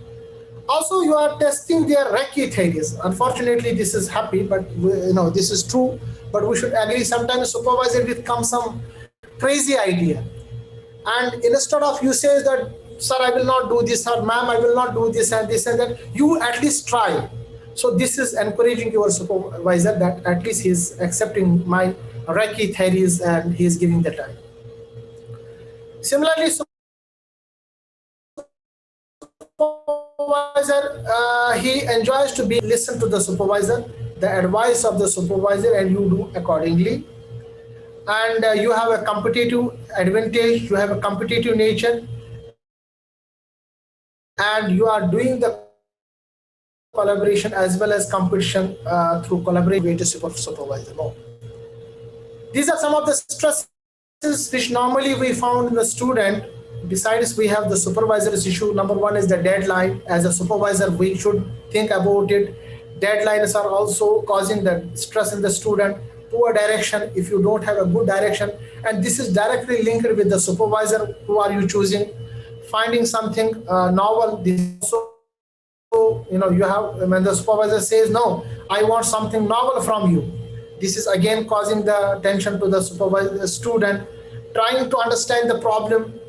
Also, you are testing their recce theories. Unfortunately, this is happy, but this is true. But we should agree, sometimes supervisor will come some crazy idea, and instead of you say that, sir, I will not do this, or ma'am, I will not do this and this and that, you at least try. So this is encouraging your supervisor that at least he is accepting my recce theories and he is giving the time. Similarly, supervisor, he enjoys to be listen to the supervisor, the advice of the supervisor, and you do accordingly. And you have a competitive advantage, you have a competitive nature, and you are doing the collaboration as well as competition through collaborative to supervisor. No. These are some of the stresses which normally we found in the student. Besides, we have the supervisor's issue. Number one is the deadline. As a supervisor, we should think about it. Deadlines are also causing the stress in the student. Poor direction, if you don't have a good direction, and this is directly linked with the supervisor. Who are you choosing? Finding something novel. This also, you have, when the supervisor says, no, I want something novel from you. This is again causing the tension to the supervisor, student, trying to understand the problem.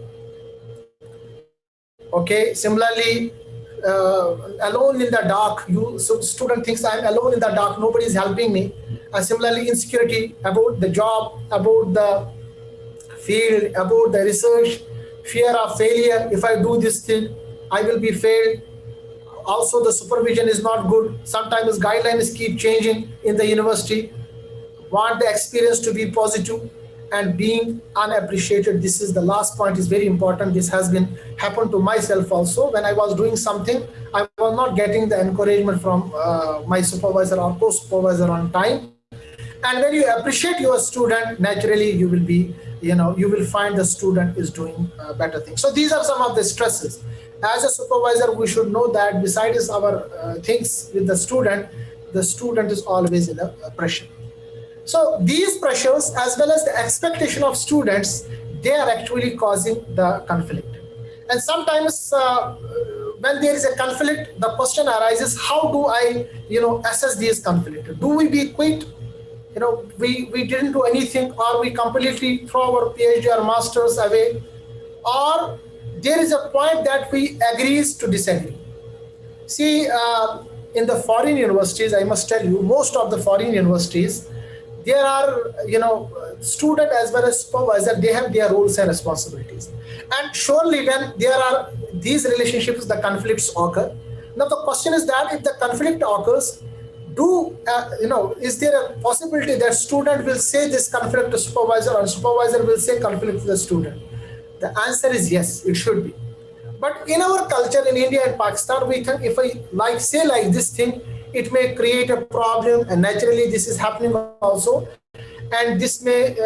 Okay, similarly, alone in the dark, student thinks I'm alone in the dark, nobody is helping me. Similarly, insecurity about the job, about the field, about the research, fear of failure. If I do this thing, I will be failed. Also, the supervision is not good. Sometimes guidelines keep changing in the university. Want the experience to be positive and being unappreciated. This is the last point, is very important. This has been happened to myself also. When I was doing something, I was not getting the encouragement from my supervisor or co-supervisor on time. And when you appreciate your student, naturally you will be, you will find the student is doing better things. So these are some of the stresses. As a supervisor, we should know that besides our things with the student is always in a pressure. So these pressures, as well as the expectation of students, they are actually causing the conflict. And sometimes when there is a conflict, the question arises, how do I, assess these conflict? Do we be quit? We didn't do anything, or we completely throw our PhD or masters away, or there is a point that we agrees to disagree. See, in the foreign universities, I must tell you, most of the foreign universities, there are, student as well as supervisor, they have their roles and responsibilities. And surely when there are these relationships, the conflicts occur. Now the question is that if the conflict occurs, is there a possibility that student will say this conflict to supervisor, or supervisor will say conflict to the student? The answer is yes, it should be. But in our culture in India and Pakistan, we think if I say like this thing, it may create a problem, and naturally this is happening also. And this may,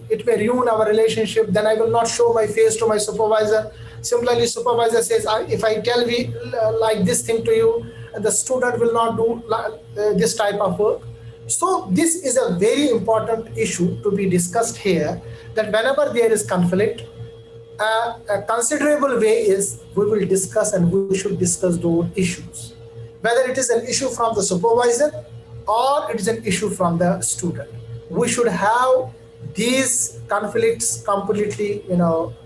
it may ruin our relationship. Then I will not show my face to my supervisor. Similarly, supervisor says, if I tell me like this thing to you, the student will not do this type of work. So this is a very important issue to be discussed here, that whenever there is conflict, a considerable way is we will discuss, and we should discuss those issues. Whether it is an issue from the supervisor or it is an issue from the student, we should have these conflicts completely,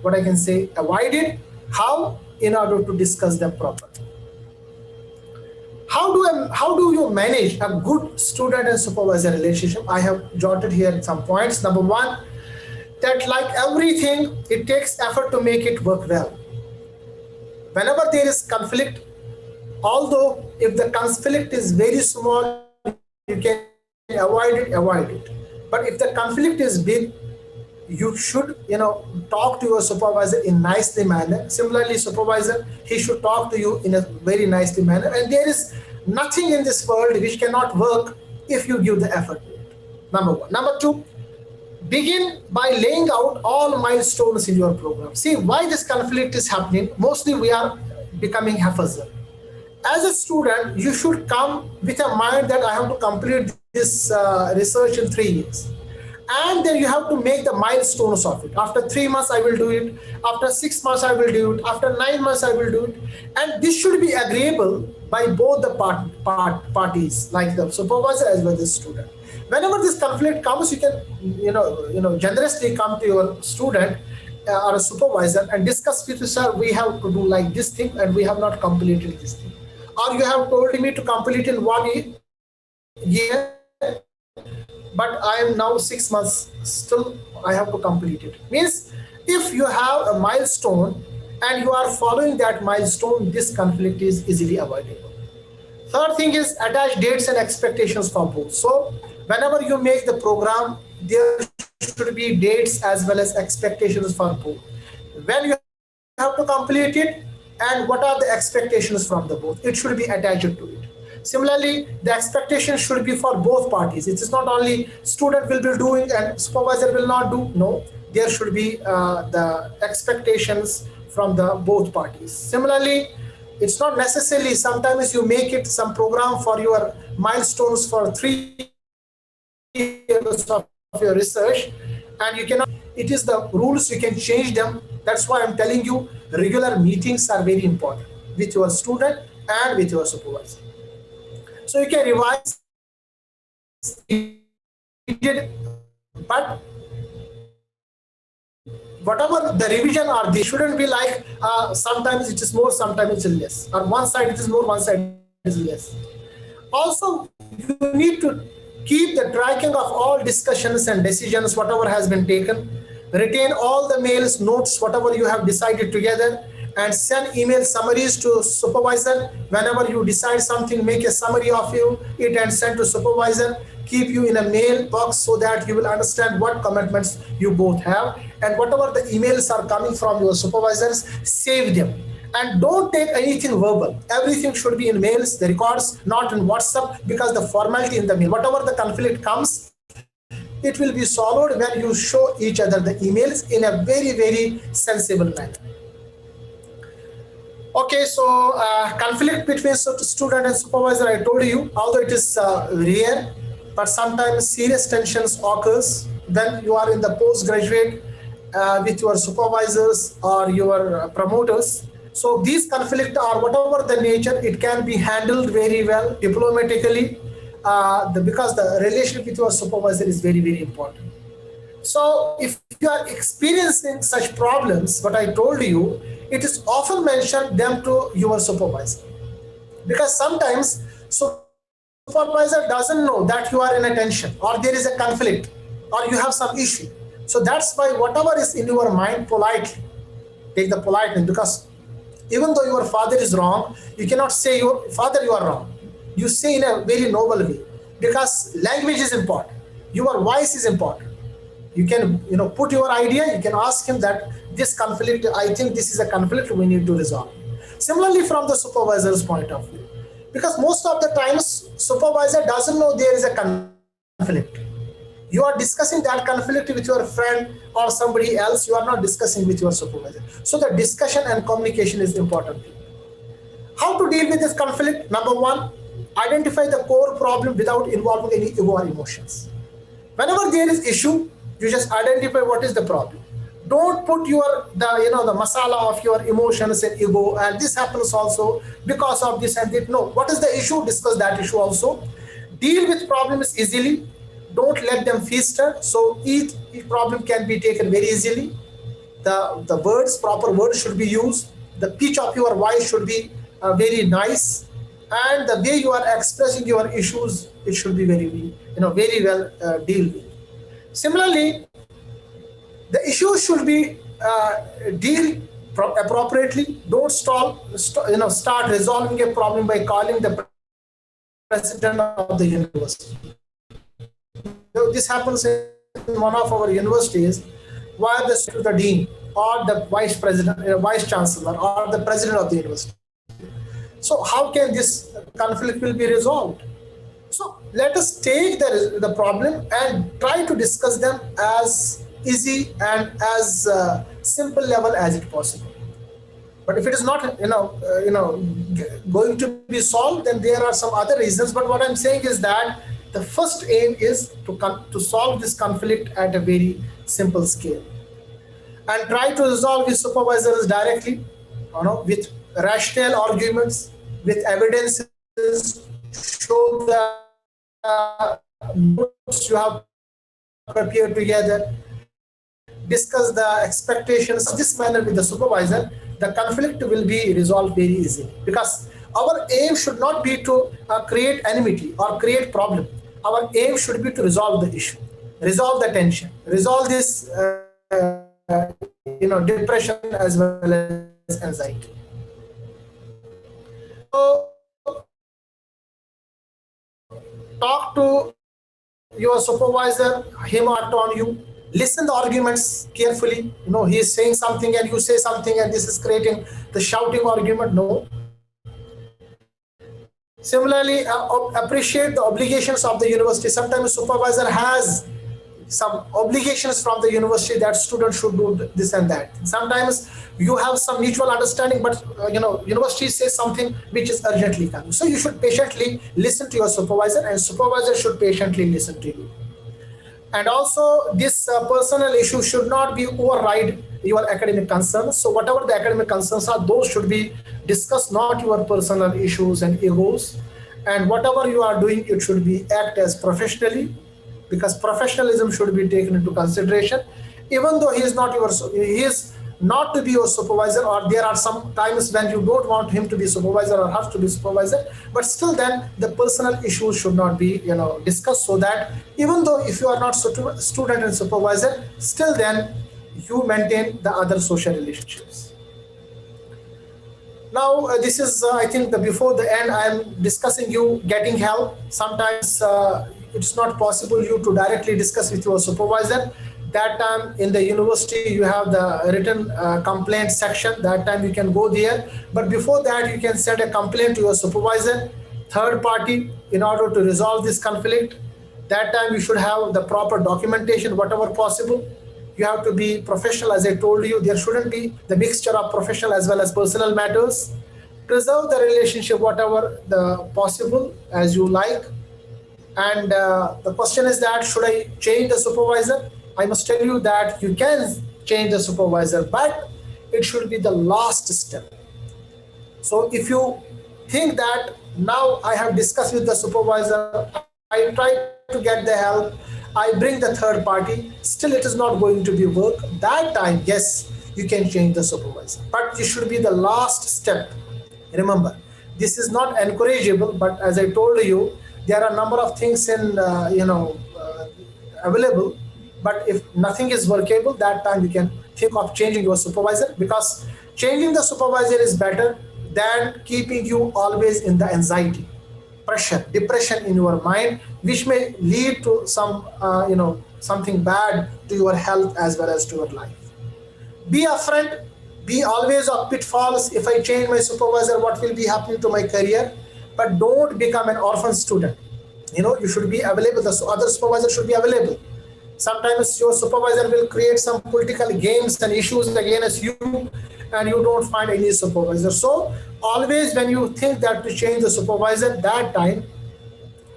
what I can say, avoided. How? In order to discuss them properly. How do you manage a good student and supervisor relationship? I have jotted here some points. Number one, that like everything, it takes effort to make it work well. Whenever there is conflict, although if the conflict is very small, you can avoid it. But if the conflict is big, you should, talk to your supervisor in nicely manner. Similarly, supervisor, he should talk to you in a very nicely manner. And there is nothing in this world which cannot work if you give the effort to it. Number one. Number two, begin by laying out all milestones in your program. See why this conflict is happening. Mostly we are becoming haphazard. As a student, you should come with a mind that I have to complete this research in 3 years. And then you have to make the milestones of it. After 3 months, I will do it. After 6 months, I will do it. After 9 months, I will do it. And this should be agreeable by both the parties, like the supervisor as well as the student. Whenever this conflict comes, you can, generously come to your student or a supervisor and discuss with you, sir, we have to do like this thing, and we have not completed this thing. Or you have told me to complete in 1 year, but I am now 6 months, still I have to complete it. Means if you have a milestone and you are following that milestone, this conflict is easily avoidable. Third thing is attach dates and expectations for both. So whenever you make the program, there should be dates as well as expectations for both. When you have to complete it, and what are the expectations from the both, it should be attached to it. Similarly, the expectation should be for both parties. It is not only student will be doing and supervisor will not do. No, there should be the expectations from the both parties. Similarly, it's not necessarily, sometimes you make it some program for your milestones for 3 years of your research, and you cannot, it is the rules, you can change them. That's why I'm telling you, regular meetings are very important with your student and with your supervisor. So you can revise, but whatever the revision are, they shouldn't be like sometimes it is more, sometimes it is less, or one side it is more, one side it is less. Also, you need to keep the tracking of all discussions and decisions, whatever has been taken. Retain all the mails, notes, whatever you have decided together, and send email summaries to supervisor. Whenever you decide something, make a summary of it and send to supervisor. Keep you in a mail box so that you will understand what commitments you both have, and whatever the emails are coming from your supervisors, save them. And don't take anything verbal. Everything should be in mails, the records, not in WhatsApp, because the formality in the mail, whatever the conflict comes, it will be solved when you show each other the emails in a very, very sensible manner. Okay, so conflict between student and supervisor, I told you, although it is rare, but sometimes serious tensions occurs when you are in the postgraduate with your supervisors or your promoters. So these conflicts are whatever the nature, it can be handled very well diplomatically because the relationship with your supervisor is very, very important. So if you are experiencing such problems, what I told you, it is often mentioned them to your supervisor, because sometimes supervisor doesn't know that you are in a tension or there is a conflict or you have some issue. So that's why whatever is in your mind, politely take the politeness, because even though your father is wrong, you cannot say your father you are wrong. You say in a very noble way, because language is important. Your voice is important. You can put your idea, you can ask him that this conflict, I think this is a conflict we need to resolve. Similarly, from the supervisor's point of view, because most of the times supervisor doesn't know there is a conflict. You are discussing that conflict with your friend or somebody else, you are not discussing with your supervisor. So the discussion and communication is important. How to deal with this conflict? Number one, identify the core problem without involving any ego or emotions. Whenever there is issue, you just identify what is the problem. Don't put the masala of your emotions and ego, and this happens also because of this and that. No, what is the issue? Discuss that issue also. Deal with problems easily. Don't let them fester. So each problem can be taken very easily. The words, proper words should be used. The pitch of your voice should be very nice, and the way you are expressing your issues, it should be very well dealt with. Similarly, the issues should be dealt appropriately. Don't start resolving a problem by calling the president of the university. This happens in one of our universities, where the dean or the vice president, vice chancellor, or the president of the university. So how can this conflict will be resolved? So let us take the problem and try to discuss them as easy and as simple level as it possible. But if it is not going to be solved, then there are some other reasons. But what I'm saying is that the first aim is to solve this conflict at a very simple scale, and try to resolve with supervisors directly, with rational arguments, with evidences. Show the notes you have prepared together. Discuss the expectations in this manner with the supervisor. The conflict will be resolved very easily, because our aim should not be to create enmity or create problem. Our aim should be to resolve the issue, resolve the tension, resolve this depression as well as anxiety. So talk to your supervisor, him or on you. Listen the arguments carefully. He is saying something and you say something, and this is creating the shouting argument. No. Similarly, appreciate the obligations of the university. Sometimes supervisor has some obligations from the university that students should do this and that. Sometimes you have some mutual understanding, but university says something which is urgently coming. So you should patiently listen to your supervisor, and supervisor should patiently listen to you. And also, this personal issue should not be override your academic concerns. So whatever the academic concerns are, those should be discussed, not your personal issues and egos. And whatever you are doing, it should be act as professionally, because professionalism should be taken into consideration. Even though he is not to be your supervisor, or there are some times when you don't want him to be supervisor or has to be supervisor, but still then the personal issues should not be discussed, so that even though if you are not student and supervisor, still then you maintain the other social relationships. Now, this is, I think, before the end, I'm discussing you getting help. Sometimes it's not possible you to directly discuss with your supervisor. That time in the university, you have the written complaint section. That time you can go there. But before that, you can send a complaint to your supervisor, third party, in order to resolve this conflict. That time you should have the proper documentation, whatever possible. You have to be professional. As I told you, there shouldn't be the mixture of professional as well as personal matters. Preserve the relationship whatever the possible as you like. And the question is that should I change the supervisor? I must tell you that you can change the supervisor, but it should be the last step. So if you think that now I have discussed with the supervisor, I try to get the help, I bring the third party, still it is not going to be work, that time, yes, you can change the supervisor. But it should be the last step. Remember, this is not encourageable, but as I told you, there are a number of things in, available. But if nothing is workable, that time you can think of changing your supervisor, because changing the supervisor is better than keeping you always in the anxiety, pressure, depression in your mind, which may lead to something bad to your health as well as to your life. Be a friend, be always of pitfalls. If I change my supervisor, what will be happening to my career? But don't become an orphan student. You should be available, the other supervisor should be available. Sometimes your supervisor will create some political games and issues against you, and you don't find any supervisor. So always when you think that to change the supervisor, that time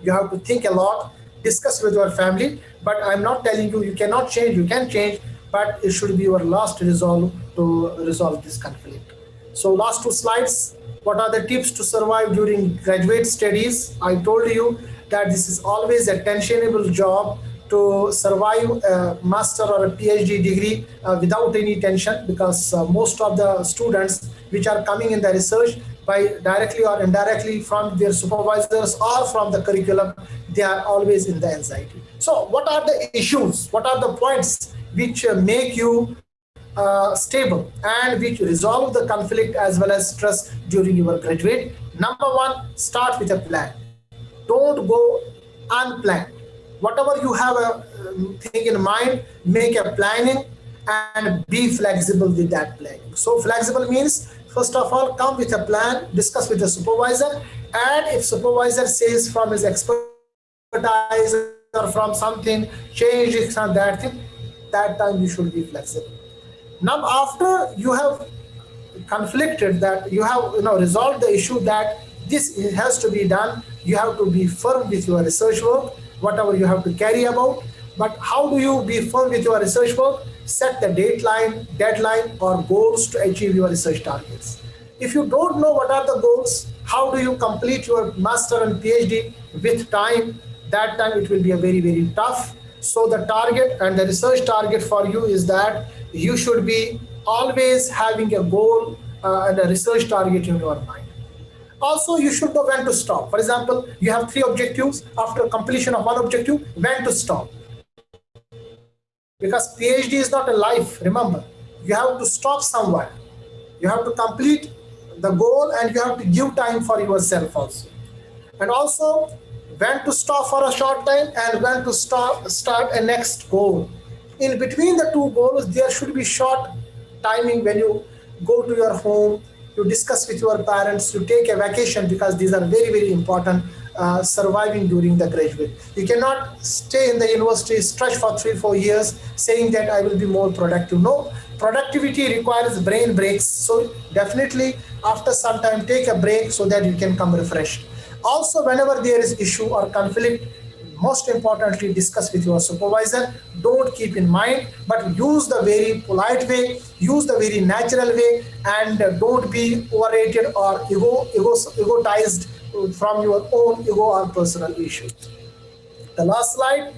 you have to think a lot, discuss with your family. But I'm not telling you cannot change, you can change, but it should be your last resolve to resolve this conflict. So last two slides. What are the tips to survive during graduate studies? I told you that this is always a tensionable job to survive a master or a PhD degree without any tension, because most of the students which are coming in the research by directly or indirectly from their supervisors or from the curriculum, they are always in the anxiety. So what are the issues? What are the points which make you stable and which resolve the conflict as well as stress during your graduate? Number one, start with a plan. Don't go unplanned. Whatever you have a thing in mind, make a planning and be flexible with that planning. So flexible means, first of all, come with a plan, discuss with the supervisor, and if supervisor says from his expertise or from something, change it on that time you should be flexible. Now, after you have conflicted, that you have resolved the issue that this has to be done, you have to be firm with your research work, whatever you have to carry about. But how do you be firm with your research work? Set the deadline or goals to achieve your research targets. If you don't know what are the goals, how do you complete your master and PhD with time? That time it will be a very, very tough. So the target and the research target for you is that you should be always having a goal and a research target in your mind. Also, you should know when to stop. For example, you have three objectives. After completion of one objective, when to stop. Because PhD is not a life, remember. You have to stop somewhere. You have to complete the goal and you have to give time for yourself also. And also, when to stop for a short time and when to start a next goal. In between the two goals, there should be short timing when you go to your home, you discuss with your parents, you take a vacation, because these are very, very important surviving during the graduate. You cannot stay in the university, stretch for 3-4 years saying that I will be more productive. No, productivity requires brain breaks. So definitely after some time, take a break so that you can come refreshed. Also, whenever there is issue or conflict, most importantly, discuss with your supervisor. Don't keep in mind, but use the very polite way, use the very natural way, and don't be overrated or egotized from your own ego or personal issues. The last slide.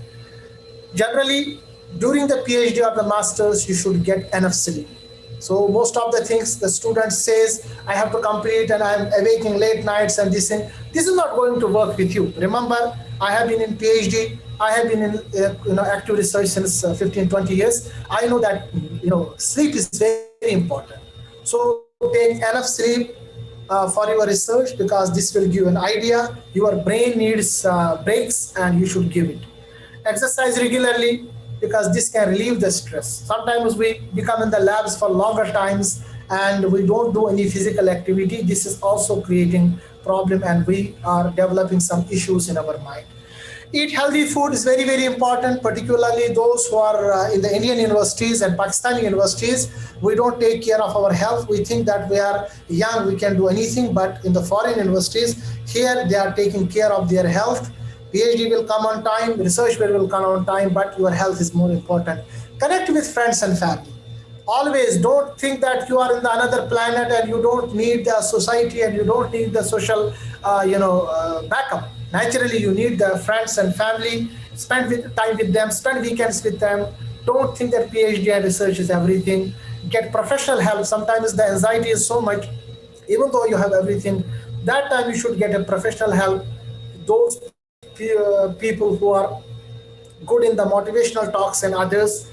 Generally, during the PhD or the masters, you should get enough sleep. So most of the things the student says, I have to complete and I'm awaking late nights and this thing. This is not going to work with you. Remember, I have been in PhD. I have been in active research since 15-20 years. I know that sleep is very important. So take enough sleep, for your research, because this will give an idea. Your brain needs breaks and you should give it. Exercise regularly, because this can relieve the stress. Sometimes we become in the labs for longer times and we don't do any physical activity. This is also creating problem and we are developing some issues in our mind. Eat healthy food is very, very important, particularly those who are in the Indian universities and Pakistani universities. We don't take care of our health. We think that we are young, we can do anything, but in the foreign universities, here they are taking care of their health. PhD will come on time, research will come on time, but your health is more important. Connect with friends and family. Always don't think that you are in the another planet and you don't need the society and you don't need the social backup. Naturally you need the friends and family. Spend time with them, spend weekends with them. Don't think that PhD and research is everything. Get professional help. Sometimes the anxiety is so much, even though you have everything, that time you should get a professional help. Those people who are good in the motivational talks and others,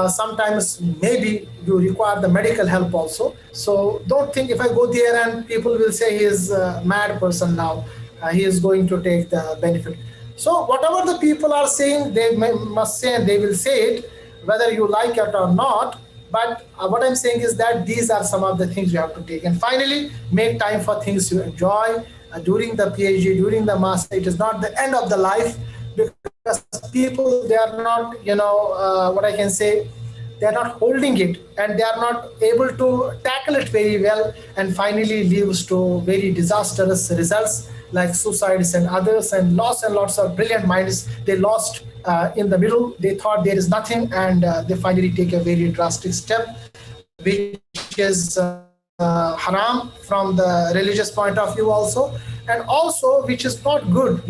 sometimes maybe you require the medical help also. So don't think if I go there and people will say he is a mad person now, he is going to take the benefit. So whatever the people are saying, they must say and they will say it, whether you like it or not. But what I'm saying is that these are some of the things you have to take. And finally, make time for things you enjoy. During the PhD, during the master, it is not the end of the life, because people, they are not, what I can say, they are not holding it and they are not able to tackle it very well, and finally leads to very disastrous results like suicides and others, and lots of brilliant minds they lost in the middle. They thought there is nothing, and they finally take a very drastic step, which is haram from the religious point of view also, and also which is not good.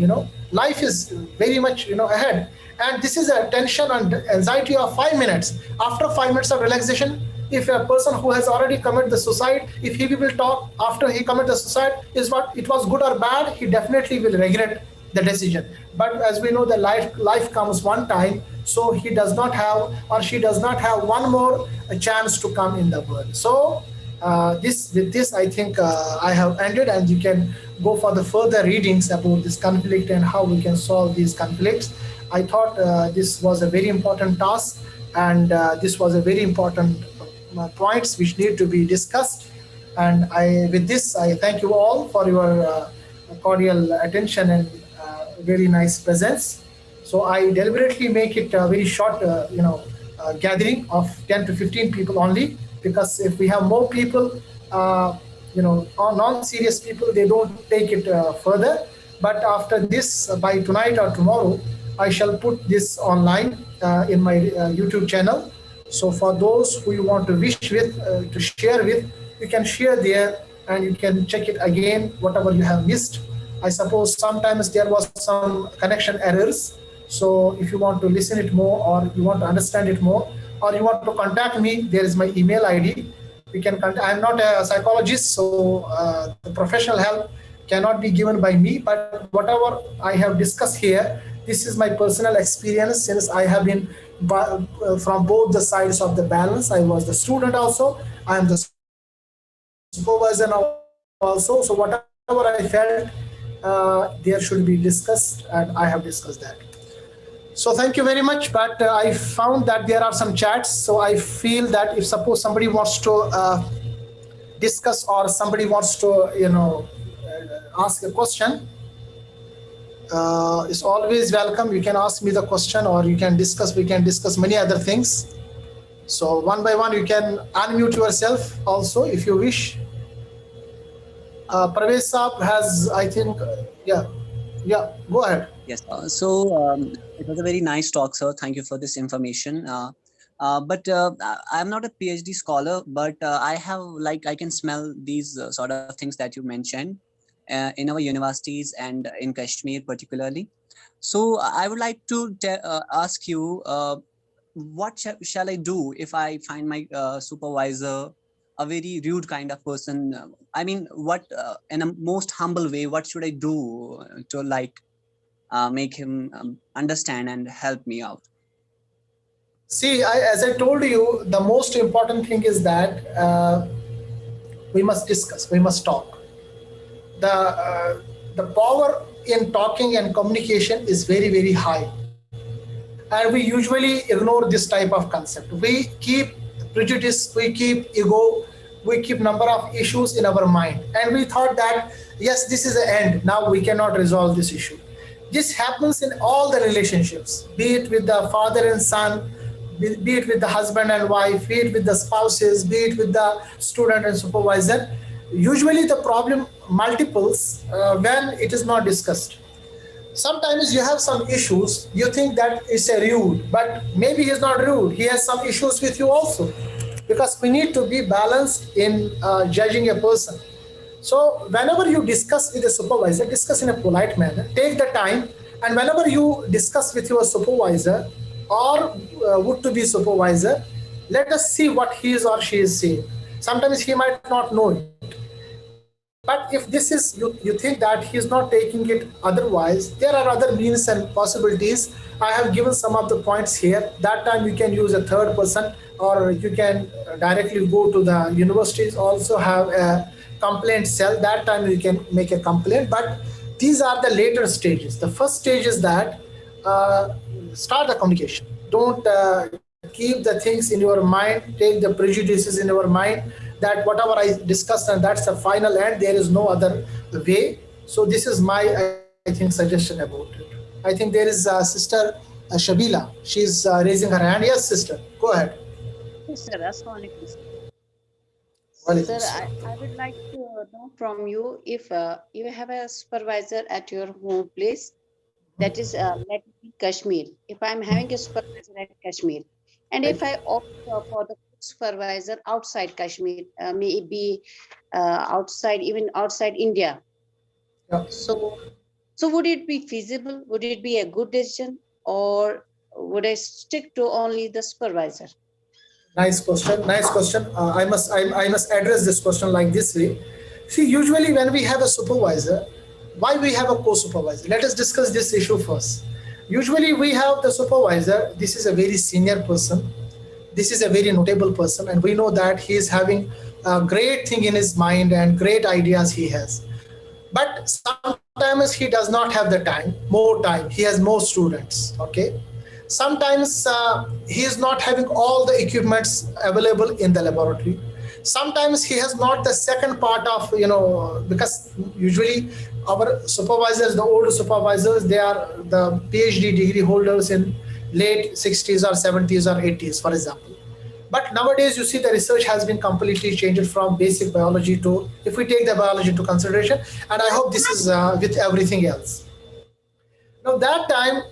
Life is very much ahead, and this is a tension and anxiety of 5 minutes. After 5 minutes of relaxation, if a person who has already committed the suicide, if he will talk after he committed the suicide, is what it was good or bad, he definitely will regret the decision. But as we know, the life comes one time, so he does not have, or she does not have one more chance to come in the world. So with this I think I have ended, and you can go for the further readings about this conflict and how we can solve these conflicts. I thought this was a very important task, and this was a very important points which need to be discussed. And with this I thank you all for your cordial attention and very nice presence. So I deliberately make it a very short gathering of 10 to 15 people only, because if we have more people, non-serious people, they don't take it further. But after this, by tonight or tomorrow, I shall put this online in my YouTube channel. So for those who you want to wish with, to share with, you can share there and you can check it again, whatever you have missed. I suppose sometimes there was some connection errors. So if you want to listen it more, or you want to understand it more, or you want to contact me, there is my email ID. We can contact. I'm not a psychologist, so the professional help cannot be given by me. But whatever I have discussed here, this is my personal experience, since I have been from both the sides of the balance. I was the student also. I am the supervisor now also. So whatever I felt there should be discussed, and I have discussed that. So thank you very much. But I found that there are some chats. So I feel that if suppose somebody wants to discuss, or somebody wants to, ask a question, is always welcome. You can ask me the question, or you can discuss. We can discuss many other things. So one by one, you can unmute yourself also if you wish. Parvez Saab has, I think, yeah, go ahead. Yes. It was a very nice talk, sir. Thank you for this information. But I'm not a PhD scholar, but I have, I can smell these sort of things that you mentioned in our universities and in Kashmir particularly. So I would like to ask you, what shall I do if I find my supervisor a very rude kind of person? I mean, what in a most humble way, what should I do to make him understand and help me out? See, as I told you, the most important thing is that we must discuss, we must talk. the power in talking and communication is very, very high. And we usually ignore this type of concept. We keep prejudice, we keep ego, we keep number of issues in our mind, and we thought that yes, this is the end, now we cannot resolve this issue. This happens in all the relationships, be it with the father and son, be it with the husband and wife, be it with the spouses, be it with the student and supervisor. Usually the problem multiples when it is not discussed. Sometimes you have some issues, you think that it's a rude, but maybe he's not rude, he has some issues with you also, because we need to be balanced in judging a person. So whenever you discuss with a supervisor, discuss in a polite manner, take the time, and whenever you discuss with your supervisor or would to be supervisor, let us see what he is or she is saying. Sometimes he might not know it, but if this is, you think that he is not taking it otherwise, there are other means and possibilities. I have given some of the points here. That time you can use a third person, or you can directly go to the universities, also have a complaint cell. That time you can make a complaint. But these are the later stages. The first stage is that start the communication. Don't keep the things in your mind, take the prejudices in your mind that whatever I discussed and that's the final end, there is no other way. So this is my, I think, suggestion about it. I think there is sister Shabila. She's raising her hand. Yes, sister, go ahead. Yes, sir. Assalamualaikum, sir. Walaikum Sir, salam. I would like to know from you if you have a supervisor at your home place, that is, let it be Kashmir. If I'm having a supervisor at Kashmir, and if I opt for the supervisor outside Kashmir, maybe outside, even outside India, Yeah. so would it be feasible? Would it be a good decision, or would I stick to only the supervisor? Nice question. Nice question. I must address this question like this way. See, usually when we have a supervisor, why we have a co-supervisor? Let us discuss this issue first. Usually we have the supervisor. This is a very senior person. This is a very notable person, and we know that he is having a great thing in his mind and great ideas he has. But sometimes he does not have the time, more time, he has more students. Okay, sometimes he is not having all the equipments available in the laboratory. Sometimes he has not the second part of, because usually our supervisors, the old supervisors, they are the PhD degree holders in late 60s or 70s or 80s, for example. But nowadays, you see, the research has been completely changed from basic biology to, if we take the biology into consideration, and I hope this is with everything else. Now, that time,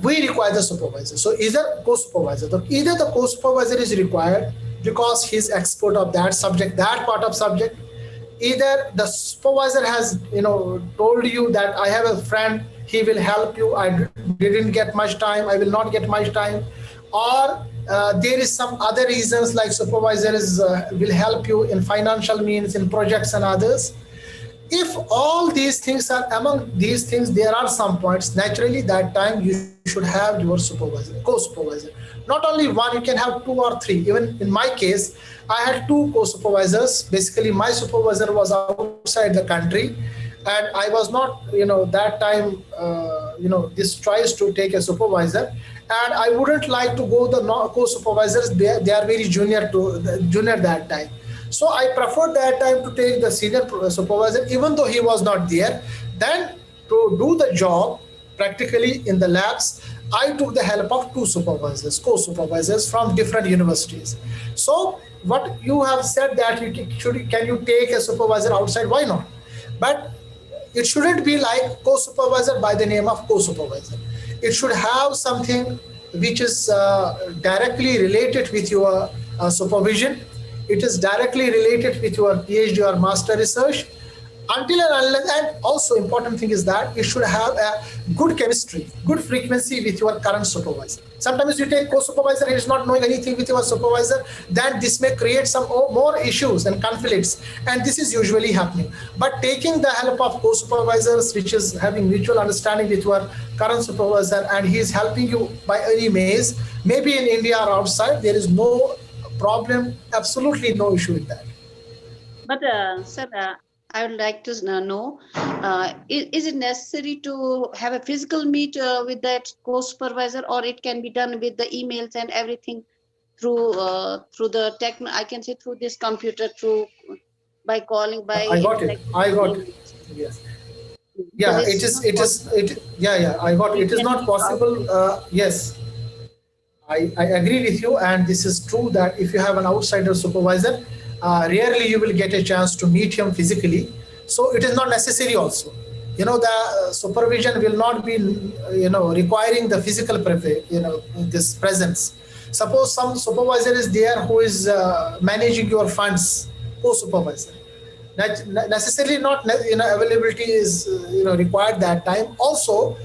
we require the supervisor. So, either co-supervisor, either the co-supervisor is required because he's expert of that subject, that part of subject. Either the supervisor has, told you that I have a friend, he will help you. I didn't get much time. I will not get much time, or there is some other reasons like supervisors will help you in financial means, in projects and others. If all these things are among these things, there are some points. Naturally, that time you should have your supervisor, co-supervisor. Not only one, you can have two or three. Even in my case, I had two co-supervisors. Basically, my supervisor was outside the country, and I was not, that time, this choice to take a supervisor. And I wouldn't like to go the co-supervisors. They are very junior that time. So I preferred that time to take the senior supervisor, even though he was not there. Then to do the job practically in the labs, I took the help of two supervisors, co-supervisors from different universities. So what you have said that can you take a supervisor outside? Why not? But it shouldn't be like co-supervisor by the name of co-supervisor. It should have something which is directly related with your supervision. It is directly related with your PhD or master research. Until and unless, and also important thing is that you should have a good chemistry, good frequency with your current supervisor. Sometimes you take co-supervisor, he is not knowing anything with your supervisor, then this may create some more issues and conflicts, and this is usually happening. But taking the help of co-supervisors, which is having mutual understanding with your current supervisor, and he is helping you by any means, maybe in India or outside, there is no problem, absolutely no issue with that. But sir, I would like to know, is it necessary to have a physical meet with that co-supervisor, or it can be done with the emails and everything through the tech? I can say through this computer, through by calling, by I got it. interacting I with got it. emails. Yes. Because Yeah, it's not possible. yeah, I got it. It It is can not be possible. outside. Yes, I agree with you, and this is true that if you have an outsider supervisor, rarely you will get a chance to meet him physically. So it is not necessary also. The supervision will not be, requiring the physical this presence. Suppose some supervisor is there who is managing your funds, co-supervisor. Necessarily not, availability is required that time also.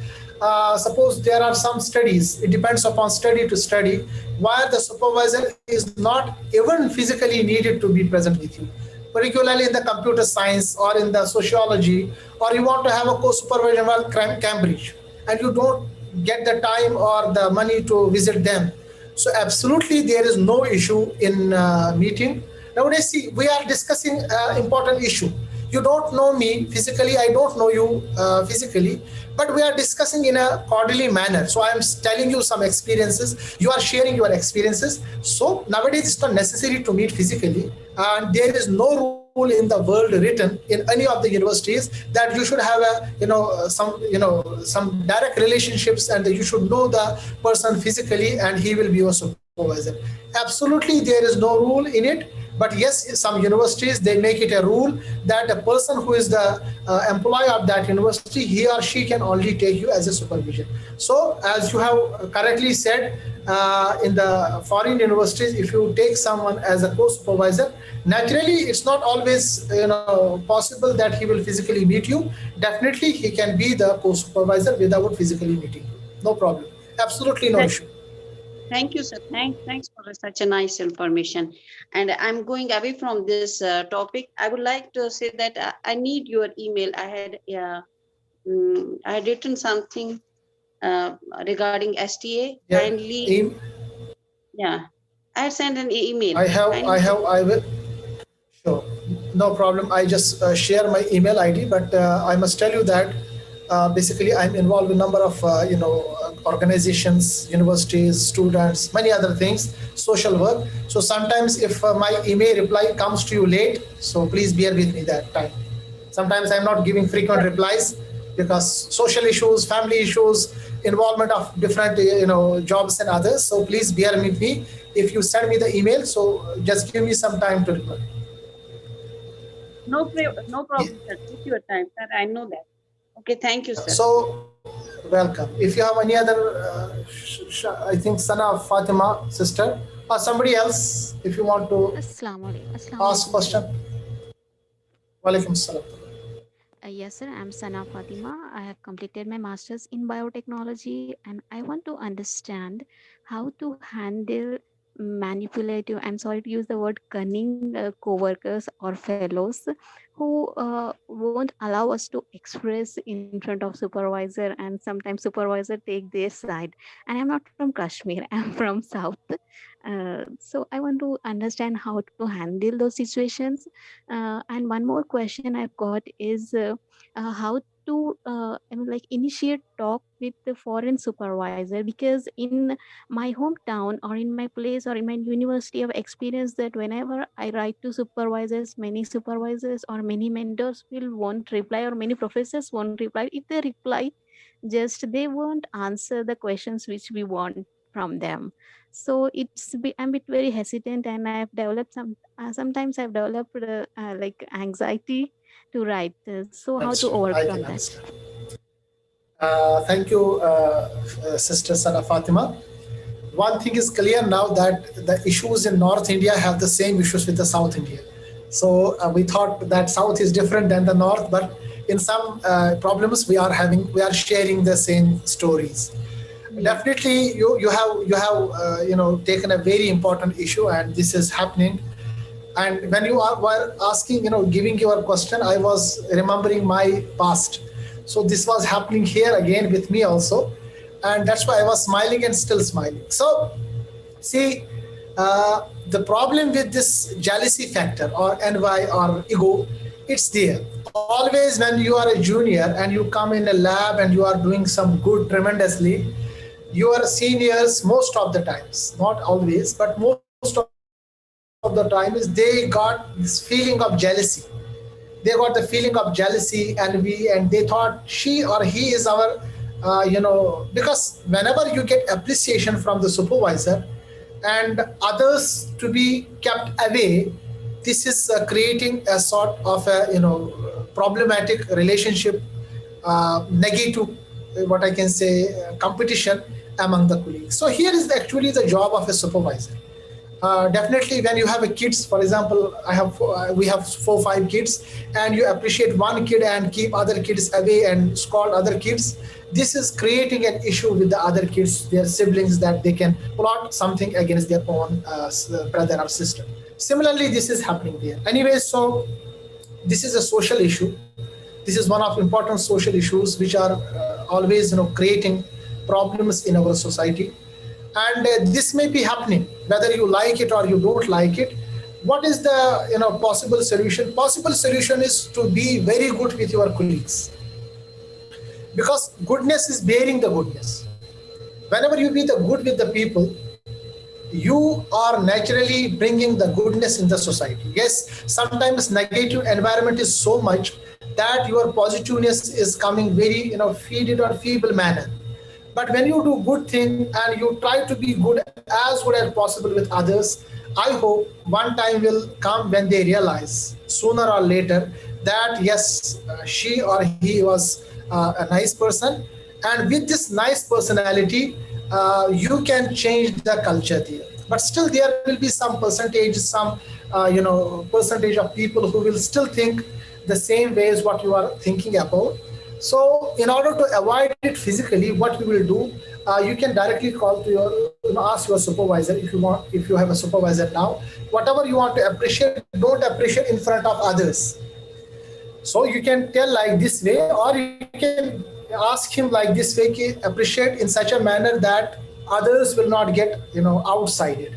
Suppose there are some studies, it depends upon study to study, where the supervisor is not even physically needed to be present with you, particularly in the computer science or in the sociology, or you want to have a co-supervision at Cambridge and you don't get the time or the money to visit them. So absolutely there is no issue in meeting. Nowadays, see, we are discussing important issue. You don't know me physically, I don't know you physically, but we are discussing in a cordially manner. So I am telling you some experiences, you are sharing your experiences. So nowadays it's not necessary to meet physically, and there is no rule in the world written in any of the universities that you should have some direct relationships and you should know the person physically and he will be your supervisor. Absolutely there is no rule in it, but yes, some universities they make it a rule that a person who is the employee of that university, he or she can only take you as a supervision. So as you have correctly said, in the foreign universities, if you take someone as a co-supervisor, naturally it's not always possible that he will physically meet you. Definitely he can be the co-supervisor without physically meeting you, no problem, absolutely no issue. Thank you, sir. Thanks for such a nice information. And I'm going away from this topic. I would like to say that I need your email. I had written something regarding STA. Yeah, Kindly, yeah, I sent an email. I will. Sure, no problem. I just share my email ID, but I must tell you that basically I'm involved in a number of organizations, universities, students, many other things, social work. So sometimes if my email reply comes to you late, so please bear with me that time. Sometimes I'm not giving frequent replies because social issues, family issues, involvement of different jobs and others. So please bear with me if you send me the email. So just give me some time to reply. No problem, sir. Take your time, sir. I know that. Okay, thank you, sir. So, welcome. If you have any other, I think Sana Fatima sister or somebody else, if you want to ask question. Walaikum salam. Yes, sir. I'm Sana Fatima. I have completed my master's in biotechnology, and I want to understand how to handle manipulative, I'm sorry to use the word cunning, co-workers or fellows who won't allow us to express in front of supervisor, and sometimes supervisor take their side. And I'm not from Kashmir, I'm from South. So I want to understand how to handle those situations. And one more question I've got is how to initiate talk with the foreign supervisor, because in my hometown or in my place or in my university I've experienced that whenever I write to supervisors, many supervisors or many mentors will won't reply, or many professors won't reply. If they reply, just they won't answer the questions which we want from them. So I'm a bit very hesitant, and I've developed sometimes I've developed anxiety to write. So how to Understood. I can overcome that? understand. Thank you, Sister Sana Fatima. One thing is clear now that the issues in North India have the same issues with the South India. So we thought that South is different than the North, but in some problems we are sharing the same stories. Definitely, you have taken a very important issue, and this is happening. And when were asking, giving your question, I was remembering my past. So this was happening here again with me also, and that's why I was smiling and still smiling. So, see, the problem with this jealousy factor or envy or ego, it's there. always when you are a junior and you come in a lab and you are doing some good tremendously, your seniors most of the times, not always, but most of the time is they got this feeling of jealousy. They got the feeling of jealousy, and they thought she or he is our because whenever you get appreciation from the supervisor and others to be kept away, this is creating a sort of a problematic relationship, negative, what I can say, competition among the colleagues. So here is actually the job of a supervisor. Definitely when you have a kids, for example, we have 4 5 kids, and you appreciate one kid and keep other kids away and scold other kids, this is creating an issue with the other kids, their siblings, that they can plot something against their own brother or sister. Similarly, this is happening there anyway. So this is a social issue. This is one of important social issues which are always creating problems in our society. And this may be happening whether you like it or you don't like it. What is the possible solution? Possible solution is to be very good with your colleagues, because goodness is bearing the goodness. Whenever you be the good with the people, you are naturally bringing the goodness in the society. Yes, sometimes negative environment is so much that your positiveness is coming very feeble or feeble manner. But when you do good thing and you try to be good as possible with others, I hope one time will come when they realize sooner or later that yes, she or he was a nice person, and with this nice personality, you can change the culture there. But still, there will be some percentage, percentage of people who will still think the same way as what you are thinking about. So in order to avoid it physically, what we will do, you can directly call to ask your supervisor, if you have a supervisor now, whatever you want to appreciate, don't appreciate in front of others. So you can tell like this way, or you can ask him like this way, appreciate in such a manner that others will not get outsided.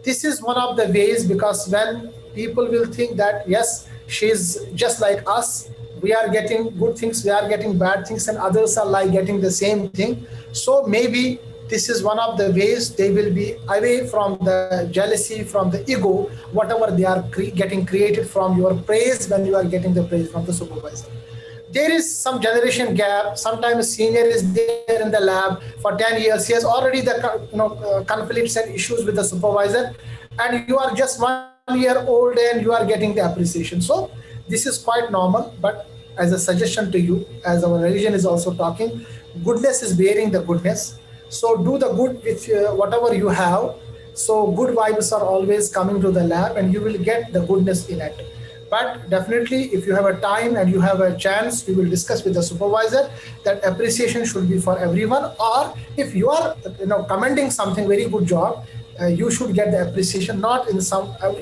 This is one of the ways, because when people will think that yes, she's just like us, we are getting good things, we are getting bad things, and others are like getting the same thing. So maybe this is one of the ways they will be away from the jealousy, from the ego, whatever they are getting created from your praise when you are getting the praise from the supervisor. There is some generation gap. Sometimes senior is there in the lab for 10 years. He has already the conflicts and issues with the supervisor, and you are just 1 year old and you are getting the appreciation. So this is quite normal. But as a suggestion to you, as our religion is also talking, goodness is bearing the goodness. So do the good with whatever you have. So good vibes are always coming to the lab, and you will get the goodness in it. But definitely, if you have a time and you have a chance, we will discuss with the supervisor that appreciation should be for everyone. Or if you are commending something, very good job, you should get the appreciation, not in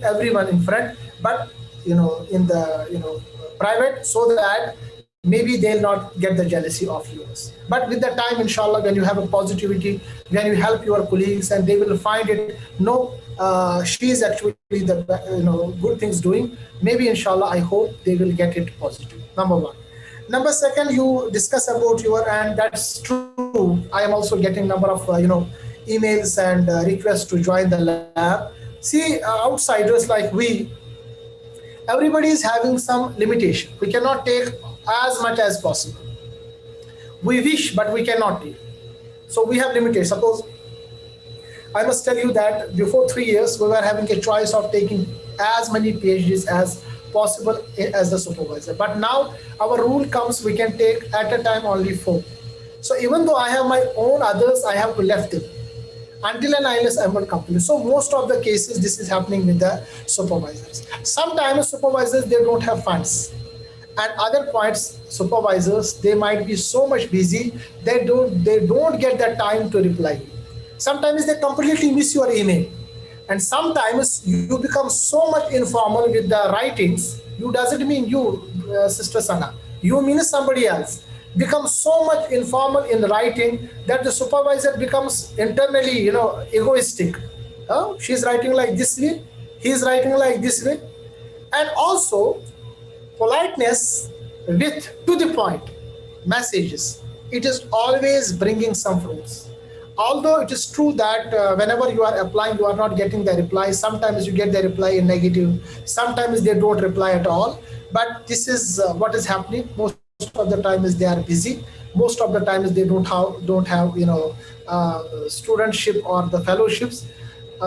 everyone in front, but in the private, so that maybe they'll not get the jealousy of yours. But with the time, inshallah, when you have a positivity, when you help your colleagues, and they will find it, she is actually the good things doing, maybe inshallah, I hope they will get it positive. Number one. Number second, you discuss about and that's true, I am also getting number of emails and requests to join the lab. See, outsiders like we, everybody is having some limitation. We cannot take as much as possible. We wish, but we cannot take. So we have limitations. Suppose I must tell you that before 3 years, we were having a choice of taking as many PhDs as possible as the supervisor. But now our rule comes, we can take at a time only 4. So even though I have my own others, I have to left them until and unless I'm not complete. So most of the cases, this is happening with the supervisors. Sometimes supervisors, they don't have funds. At other points, supervisors, they might be so much busy, they don't get the time to reply. Sometimes they completely miss your email. And sometimes you become so much informal with the writings. You doesn't mean you, Sister Sana. You mean somebody else. Become so much informal in writing that the supervisor becomes internally, egoistic. She's writing like this way, he's writing like this way. And also, politeness with to the point messages, it is always bringing some fruits. Although it is true that whenever you are applying, you are not getting the reply. Sometimes you get the reply in negative, sometimes they don't reply at all. But this is what is happening. Most of the time is they are busy. Most of the time is they don't have studentship or the fellowships.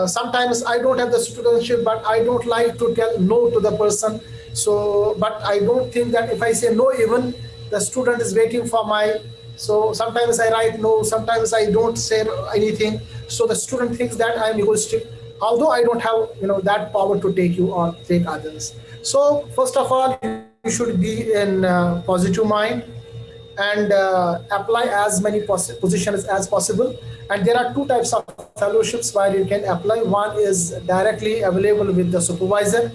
Sometimes I don't have the studentship, but I don't like to tell no to the person. So, but I don't think that if I say no, even the student is waiting for my. So sometimes I write no, sometimes I don't say anything. So the student thinks that I am egoistic, although I don't have that power to take you or take others. So first of all, you should be in positive mind and apply as many positions as possible. And there are two types of fellowships where you can apply. One is directly available with the supervisor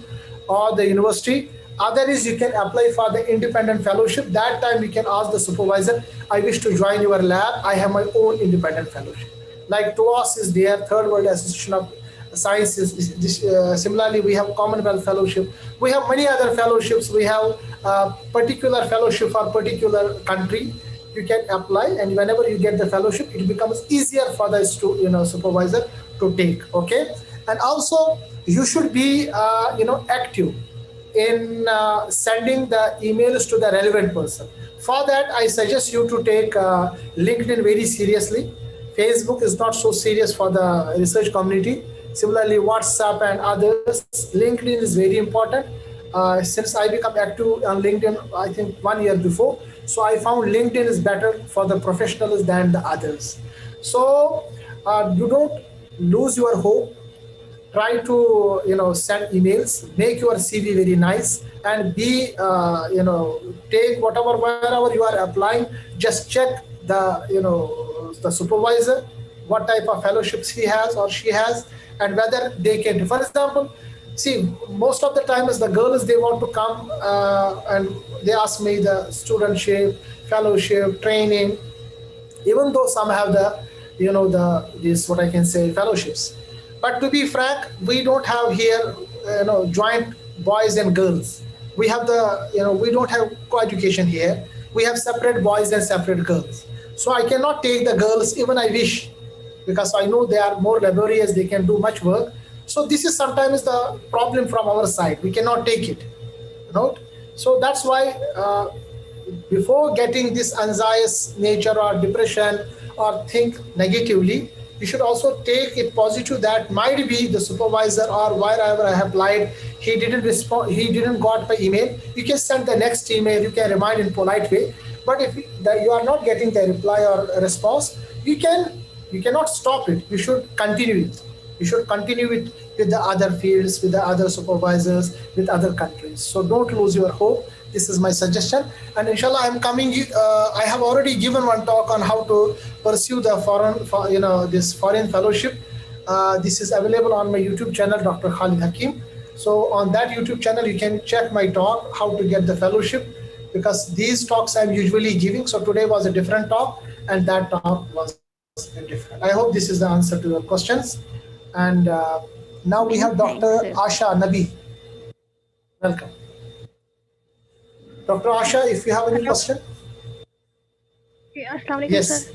or the university. Other is you can apply for the independent fellowship. That time you can ask the supervisor, I wish to join your lab, I have my own independent fellowship. Like TOAS is there, Third World Association of Sciences. Similarly, we have Commonwealth Fellowship. We have many other fellowships. We have particular fellowship for particular country. You can apply, and whenever you get the fellowship, it becomes easier for the supervisor to take. Okay, and also you should be active in sending the emails to the relevant person. For that, I suggest you to take LinkedIn very seriously. Facebook is not so serious for the research community. Similarly, WhatsApp and others, LinkedIn is very important. Since I become active on LinkedIn, I think 1 year before, so I found LinkedIn is better for the professionals than the others. So you don't lose your hope. Try to send emails, make your CV very nice, and be take wherever you are applying, just check the supervisor, what type of fellowships he has or she has, and whether they can. For example, see, most of the time is the girls, they want to come and they ask me the studentship, fellowship, training, even though some have the this, what I can say, fellowships. But to be frank, we don't have here joint boys and girls. We have we don't have co-education here. We have separate boys and separate girls. So I cannot take the girls even I wish, because I know they are more laborious, they can do much work. So this is sometimes the problem from our side. We cannot take it. So that's why before getting this anxious nature or depression or think negatively, you should also take it positive, that might be the supervisor or wherever I have applied, he didn't respond, he didn't got my email. You can send the next email, you can remind in polite way. But if you are not getting the reply or response, you cannot stop it. You should continue it. You should continue it with the other fields, with the other supervisors, with other countries. So don't lose your hope. This is my suggestion. And inshallah, I'm coming. I have already given one talk on how to pursue the this foreign fellowship. This is available on my YouTube channel, Dr. Khalid Hakim. So on that YouTube channel, you can check my talk, how to get the fellowship, because these talks I'm usually giving. So today was a different talk, and that talk was different. I hope this is the answer to your questions. And now we have Dr. Asha Nabi. Welcome. Dr. Asha, if you have any question. Yes. Sir.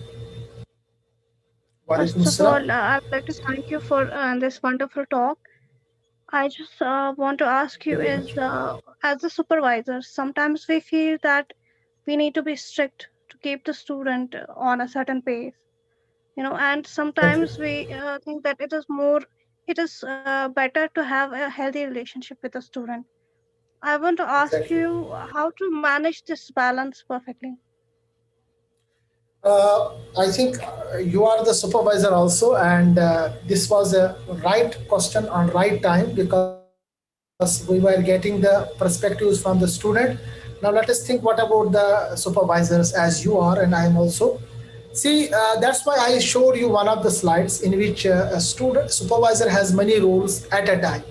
First of all, I would like to thank you for this wonderful talk. I just want to ask you is, as a supervisor, sometimes we feel that we need to be strict to keep the student on a certain pace, and sometimes we think that it is better to have a healthy relationship with the student. I want to ask you how to manage this balance perfectly. I think you are the supervisor also, and this was a right question on right time, because we were getting the perspectives from the student. Now let us think what about the supervisors, as you are and I am also. See, that's why I showed you one of the slides in which a student supervisor has many roles at a time.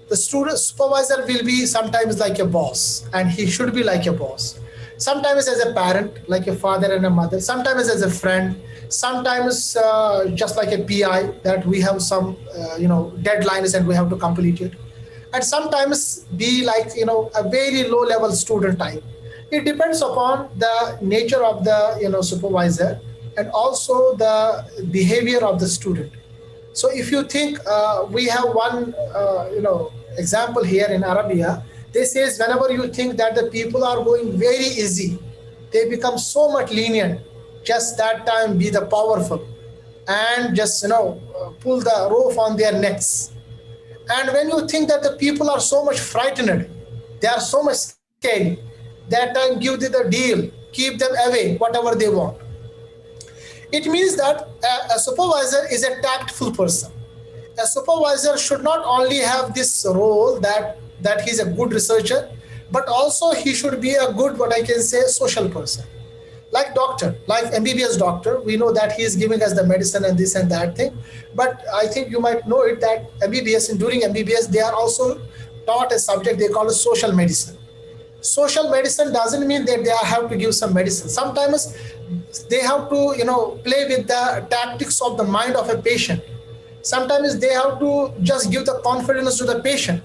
The student supervisor will be sometimes like a boss, and he should be like a boss. Sometimes as a parent, like a father and a mother. Sometimes as a friend. Sometimes just like a PI, that we have some deadlines and we have to complete it. And sometimes be like a very low level student type. It depends upon the nature of the supervisor and also the behavior of the student. So if you think we have one example here in Arabia, they says whenever you think that the people are going very easy, they become so much lenient. Just that time, be the powerful, and just pull the rope on their necks. And when you think that the people are so much frightened, they are so much scary, that time give them the deal, keep them away, whatever they want. It means that a supervisor is a tactful person. A supervisor should not only have this role that he's a good researcher, but also he should be a good, what I can say, social person. Like doctor, like MBBS doctor, we know that he is giving us the medicine and this and that thing. But I think you might know it that MBBS and during MBBS they are also taught a subject they call it social medicine. Social medicine doesn't mean that they have to give some medicine. Sometimes they have to play with the tactics of the mind of a patient. Sometimes they have to just give the confidence to the patient.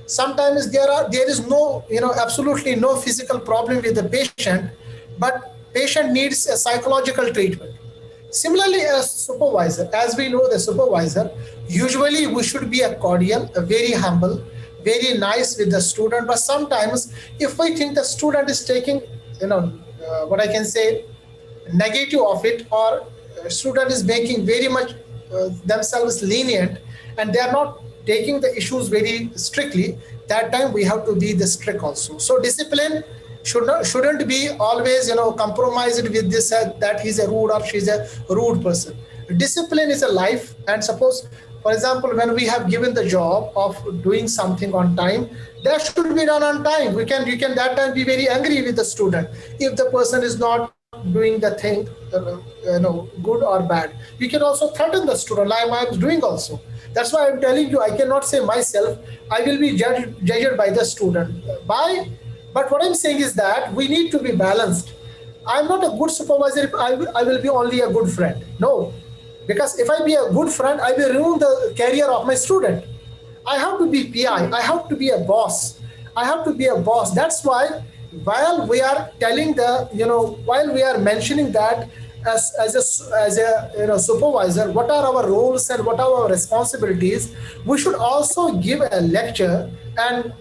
Sometimes there is no absolutely no physical problem with the patient, but patient needs a psychological treatment. Similarly, a supervisor, as we know, the supervisor, usually we should be a cordial, a very humble, very nice with the student. But sometimes if we think the student is taking what I can say negative of it, or student is making very much themselves lenient and they are not taking the issues very strictly, that time we have to be the strict also. So discipline shouldn't be always compromised with this that he's a rude or she's a rude person. Discipline is a life. And suppose, for example, when we have given the job of doing something on time, that should be done on time. You can that time be very angry with the student if the person is not doing the thing good or bad. We can also threaten the student like I'm doing also. That's why I'm telling you, I cannot say myself I will be judged by the student. But what I'm saying is that we need to be balanced. I'm not a good supervisor if I will be only a good friend. No, because if I be a good friend, I will ruin the career of my student. I have to be PI. I have to be a boss. I have to be a boss. That's why while we are telling while we are mentioning that as a supervisor, what are our roles and what are our responsibilities, we should also give a lecture and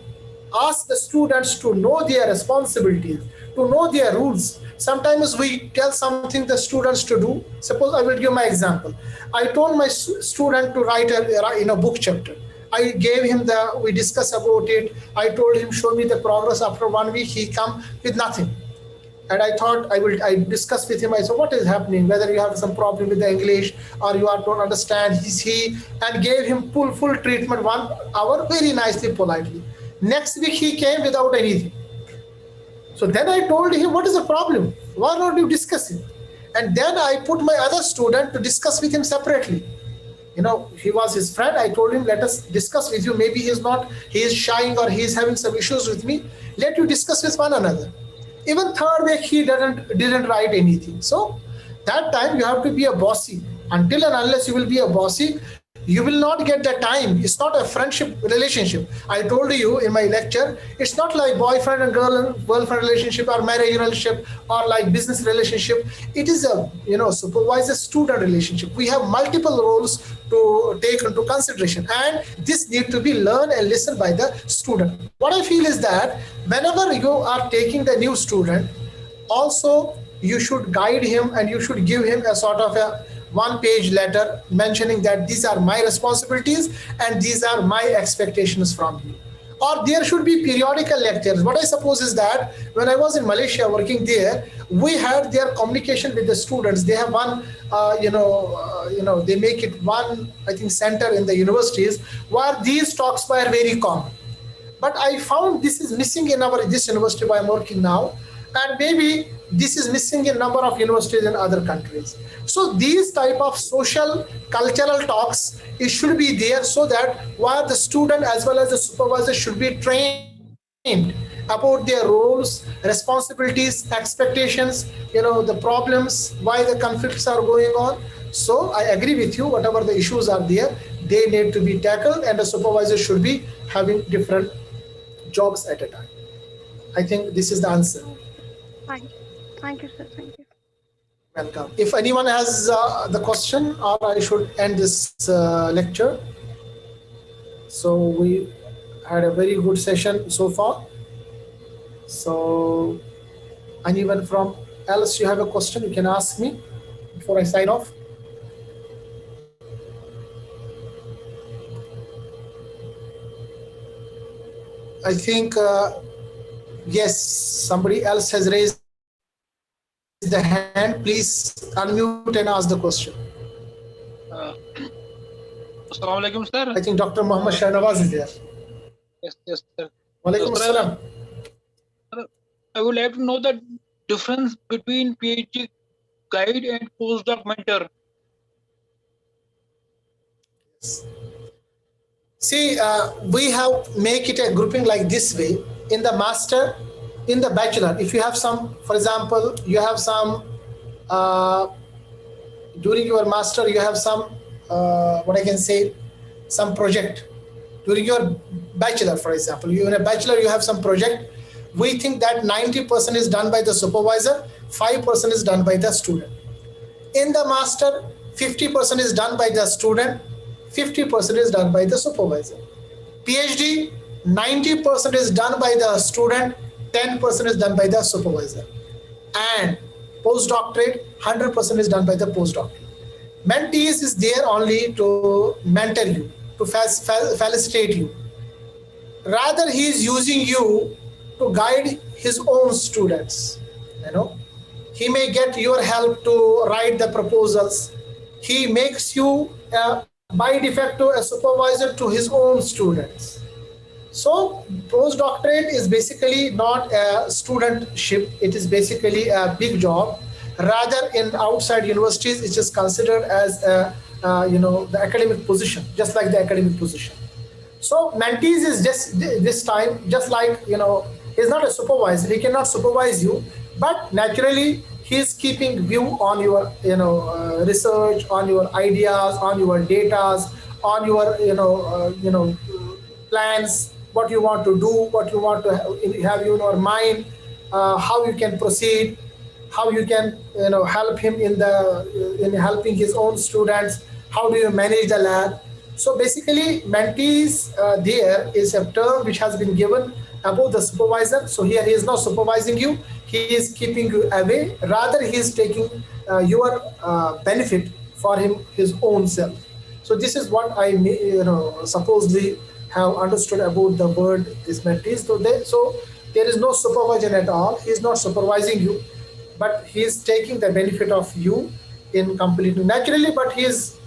ask the students to know their responsibilities, to know their rules. Sometimes we tell something the students to do. Suppose I will give my example. I told my student to write a book chapter. I gave him we discussed about it. I told him, show me the progress. After 1 week, he come with nothing. And I thought I discussed with him. I said, what is happening? Whether you have some problem with the English or you don't understand, and gave him full treatment 1 hour, very nicely, politely. Next week, he came without anything. So then I told him, what is the problem? Why not you discuss it? And then I put my other student to discuss with him separately. He was his friend. I told him, let us discuss with you. Maybe he is shying or he is having some issues with me. Let you discuss with one another. Even third week, he didn't write anything. So that time you have to be a bossy. Until and unless you will be a bossy, you will not get the time. It's not a friendship relationship. I told you in my lecture, it's not like boyfriend and girlfriend relationship or marriage relationship or like business relationship. It is a supervisor-student relationship. We have multiple roles to take into consideration, and this need to be learned and listened by the student. What I feel is that whenever you are taking the new student, also you should guide him and you should give him a sort of a 1-page letter mentioning that these are my responsibilities and these are my expectations from you. Or there should be periodical lectures. What I suppose is that when I was in Malaysia working there, we had their communication with the students. They have one, they make it one, I think, center in the universities where these talks were very common. But I found this is missing in this university where I'm working now. And maybe this is missing in number of universities in other countries. So these type of social, cultural talks, it should be there so that while the student as well as the supervisor should be trained about their roles, responsibilities, expectations, the problems, why the conflicts are going on. So I agree with you, whatever the issues are there, they need to be tackled and the supervisor should be having different jobs at a time. I think this is the answer. Thank you, sir. Thank you. Welcome. If anyone has the question, or I should end this lecture. So we had a very good session so far. So anyone from else you have a question, you can ask me before I sign off. I think yes, somebody else has raised the hand. Please unmute and ask the question. Uh, Assalamu alaikum, sir. I think Dr. Muhammad Shahnawaz is there. Yes, sir. Walaikum Sir, assalam. I would like to know the difference between PhD guide and postdoc mentor. See, we have make it a grouping like this way. In the master, in the bachelor, if you have some, for example, you have some uh, during your master, you have some what I can say, some project. During your bachelor, for example, you in a bachelor, you have some project. We think that 90% is done by the supervisor, 5% is done by the student. In the master, 50% is done by the student, 50% is done by the supervisor. PhD, 90% is done by the student, 10% is done by the supervisor. And postdoctorate, 100% is done by the postdoctorate. Mentees is there only to mentor you, to facilitate you. Rather, he is using you to guide his own students. You know, he may get your help to write the proposals. He makes you by de facto a supervisor to his own students. So postdoctorate is basically not a studentship, it is basically a big job. Rather, in outside universities, it is considered as a, the academic position, just like the academic position. So mentees is just this time, just like, he's not a supervisor, he cannot supervise you, but naturally he is keeping view on your research, on your ideas, on your datas, on your plans, what you want to do, what you want to have in your mind, how you can proceed, how you can help him in helping his own students, how do you manage the lab. So basically mentees, there is a term which has been given above the supervisor. So here he is not supervising you, he is keeping you away, rather he is taking your benefit for his own self. So this is what I supposedly have understood about the word is mentees. So there is no supervision at all, he is not supervising you, but he is taking the benefit of you in completing naturally. But he is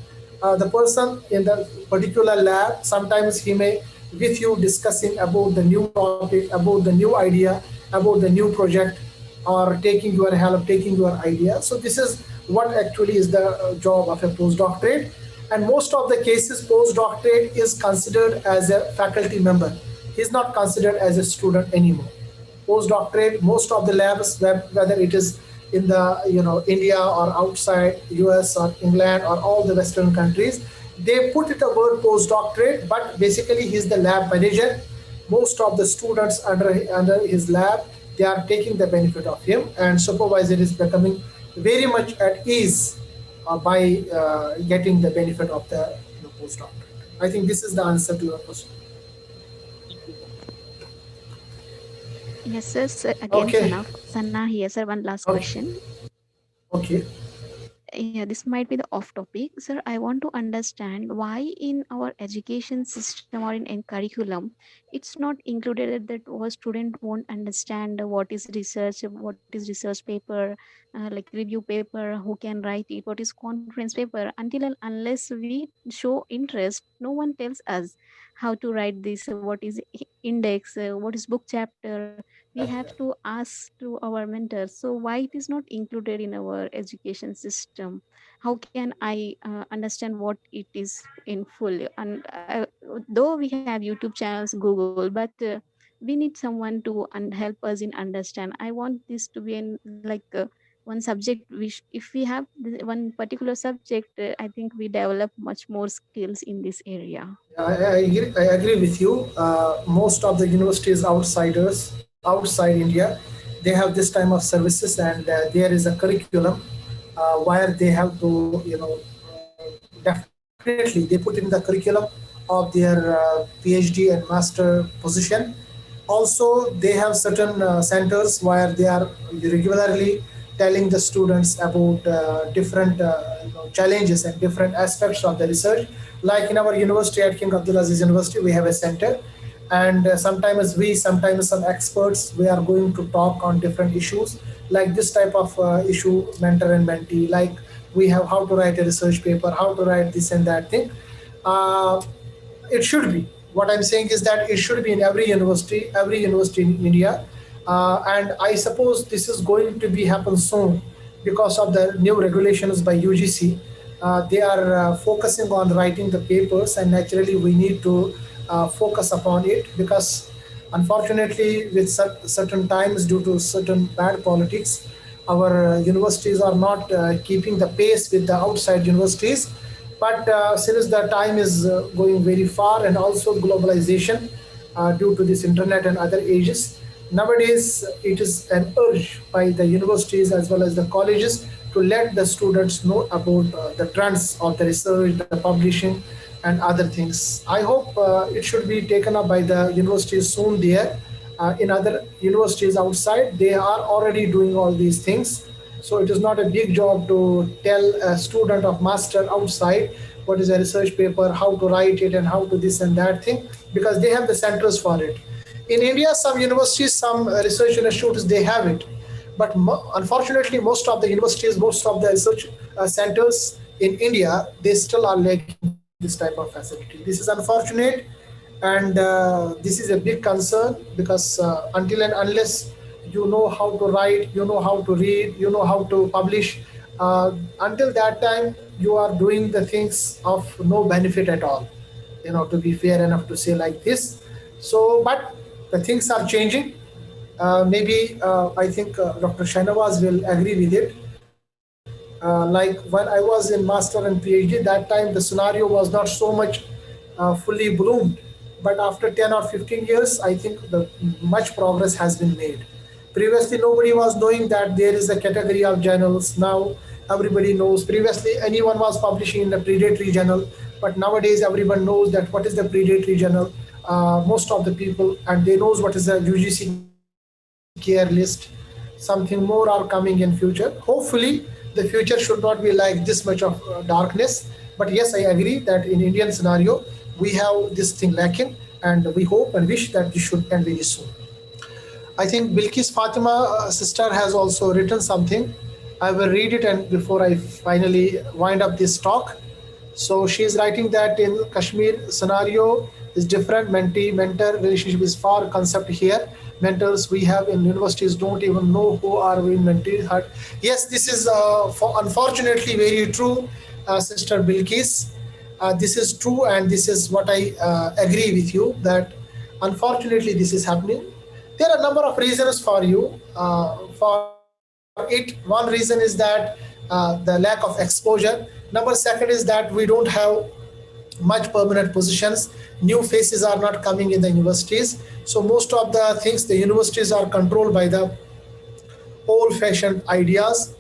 the person in the particular lab. Sometimes he may with you discussing about the new topic, about the new idea, about the new project, or taking your help, taking your idea. So this is what actually is the job of a postdoctorate. And most of the cases, postdoctorate is considered as a faculty member. He's not considered as a student anymore. Postdoctorate, most of the labs, whether it is in the India or outside US or England or all the Western countries, they put it a word postdoctorate, but basically he's the lab manager. Most of the students under his lab, they are taking the benefit of him, and supervisor is becoming very much at ease by getting the benefit of the postdoctorate. I think this is the answer to your question. Yes, sir. Again, Okay. Sana here, sir. One last question. Okay. Yeah, this might be the off topic, sir. I want to understand why in our education system or in curriculum, it's not included that our student won't understand what is research, what is research paper, like review paper, who can write it, what is conference paper. Until and unless we show interest, no one tells us how to write this, what is index, what is book chapter. We have to ask to our mentors. So why it is not included in our education system? How can I understand what it is in full? And though we have YouTube channels, Google, but we need someone to help us in understand. I want this to be in like one subject. If we have one particular subject, I think we develop much more skills in this area. I agree with you. Most of the universities outside India, they have this time of services, and there is a curriculum where they have to, definitely they put in the curriculum of their PhD and master position. Also, they have certain centers where they are regularly telling the students about different challenges and different aspects of the research. Like in our university at King Abdulaziz University, we have a center, and sometimes some experts, we are going to talk on different issues, like this type of issue, mentor and mentee. Like we have how to write a research paper, how to write this and that thing. Uh, it should be. What I'm saying is that it should be in every university in India, and I suppose this is going to be happen soon because of the new regulations by UGC. They are focusing on writing the papers, and naturally we need to focus upon it, because unfortunately, with certain times, due to certain bad politics, our universities are not keeping the pace with the outside universities. But since the time is going very far, and also globalization due to this internet and other ages, nowadays it is an urge by the universities as well as the colleges to let the students know about the trends of the research, the publishing, and other things. I hope it should be taken up by the universities soon there. In other universities outside, they are already doing all these things. So it is not a big job to tell a student of master outside what is a research paper, how to write it, and how to this and that thing, because they have the centers for it. In India, some universities, some research institutes, they have it. But unfortunately, most of the universities, most of the research centers in India, they still are lacking this type of facility. This is unfortunate, and this is a big concern, because until and unless you know how to write, you know how to read, you know how to publish, until that time you are doing the things of no benefit at all, to be fair enough to say like this. So but the things are changing. Maybe I think Dr. Shahnawaz will agree with it. Like when I was in master and PhD, that time the scenario was not so much fully bloomed. But after 10 or 15 years, I think much progress has been made. Previously, nobody was knowing that there is a category of journals. Now everybody knows. Previously, anyone was publishing in a predatory journal, but nowadays everyone knows that what is the predatory journal. Most of the people, and they knows what is the UGC care list. Something more are coming in future. Hopefully, the future should not be like this much of darkness. But yes, I agree that in Indian scenario, we have this thing lacking, and we hope and wish that this should end very soon. I think Bilkis Fatima sister has also written something. I will read it and before I finally wind up this talk. So she is writing that in Kashmir scenario is different. Mentee-mentor relationship is far concept here. Mentors we have in universities don't even know who are we mentees. Yes, this is unfortunately very true, Sister Bilkis. This is true, and this is what I agree with you, that unfortunately this is happening. There are a number of reasons for you. For it, one reason is that the lack of exposure. Number second is that we don't have much permanent positions. New faces are not coming in the universities. So most of the things, the universities are controlled by the old-fashioned ideas.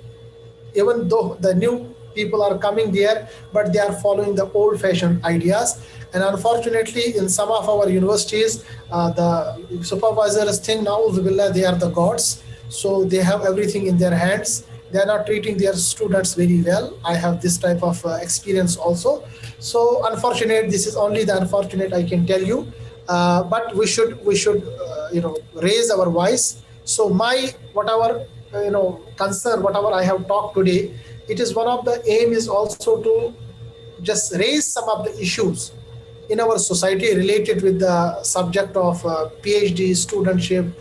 Even though the new people are coming there, but they are following the old-fashioned ideas. And unfortunately, in some of our universities, the supervisors think now, they are the gods. So they have everything in their hands. They are not treating their students very well. I have this type of experience also. So unfortunate, this is only the unfortunate I can tell you. But we should raise our voice. So my whatever concern, whatever I have talked today, it is one of the aim is also to just raise some of the issues in our society related with the subject of PhD, studentship,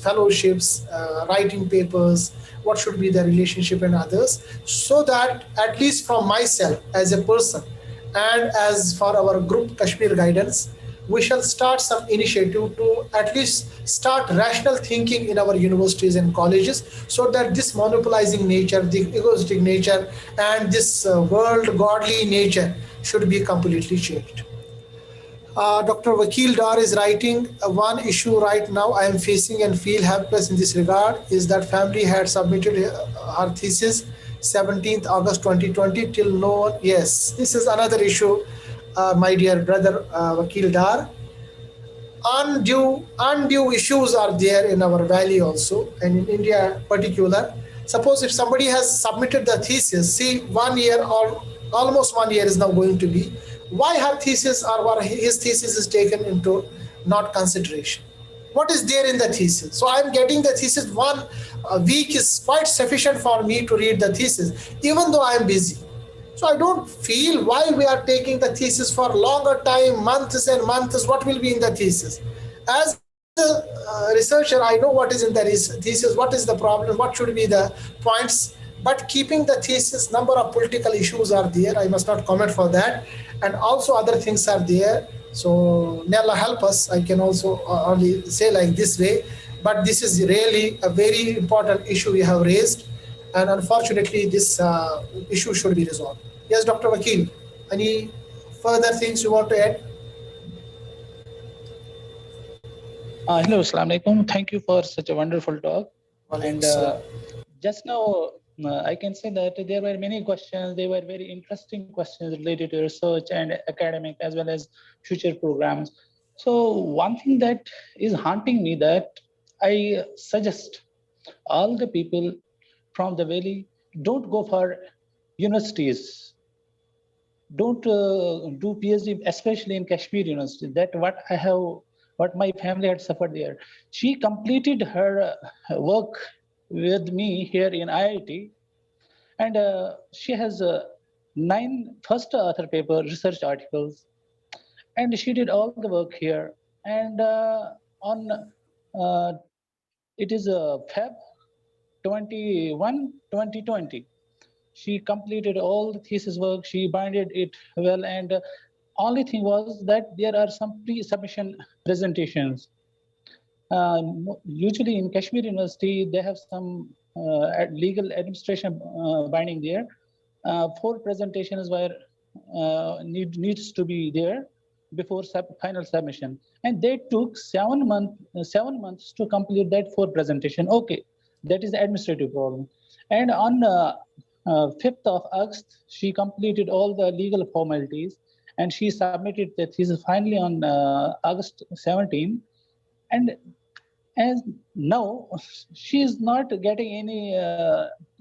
fellowships, writing papers, what should be the relationship and others, so that at least from myself as a person and as for our group Kashmir Guidance, we shall start some initiative to at least start rational thinking in our universities and colleges, so that this monopolizing nature, the egoistic nature, and this world godly nature should be completely changed. Dr. Vakil Dar is writing, one issue right now I am facing and feel helpless in this regard is that family had submitted her thesis 17th August 2020 till no one. Yes, this is another issue, my dear brother Vakil Dar. Undue issues are there in our valley also, and in India particular. Suppose if somebody has submitted the thesis, see 1 year or almost 1 year is now going to be, why her thesis or his thesis is taken into not consideration? What is there in the thesis? So I'm getting the thesis 1 week is quite sufficient for me to read the thesis, even though I'm busy. So I don't feel why we are taking the thesis for longer time, months and months. What will be in the thesis? As a researcher, I know what is in the thesis, what is the problem, what should be the points. But keeping the thesis, number of political issues are there. I must not comment for that. And also other things are there. So may Allah help us. I can also only say like this way. But this is really a very important issue we have raised. And unfortunately, this issue should be resolved. Yes, Dr. Vakil, any further things you want to add? Hello, Assalamu alaikum. Thank you for such a wonderful talk. And just now, I can say that there were many questions. They were very interesting questions related to research and academic as well as future programs. So one thing that is haunting me that I suggest all the people from the valley, don't go for universities. Don't do PhD, especially in Kashmir University. That what my family had suffered there. She completed her work with me here in IIT, and she has 9 first author paper research articles, and she did all the work here. And it is Feb 21, 2020. She completed all the thesis work, she binded it well, and only thing was that there are some pre-submission presentations. Usually in Kashmir University, they have some legal administration binding there. 4 presentations were needs to be there before final submission, and they took 7 months to complete that 4 presentation. Okay, that is the administrative problem. And on 5th of August, she completed all the legal formalities, and she submitted the thesis finally on August 17. And now she is not getting any,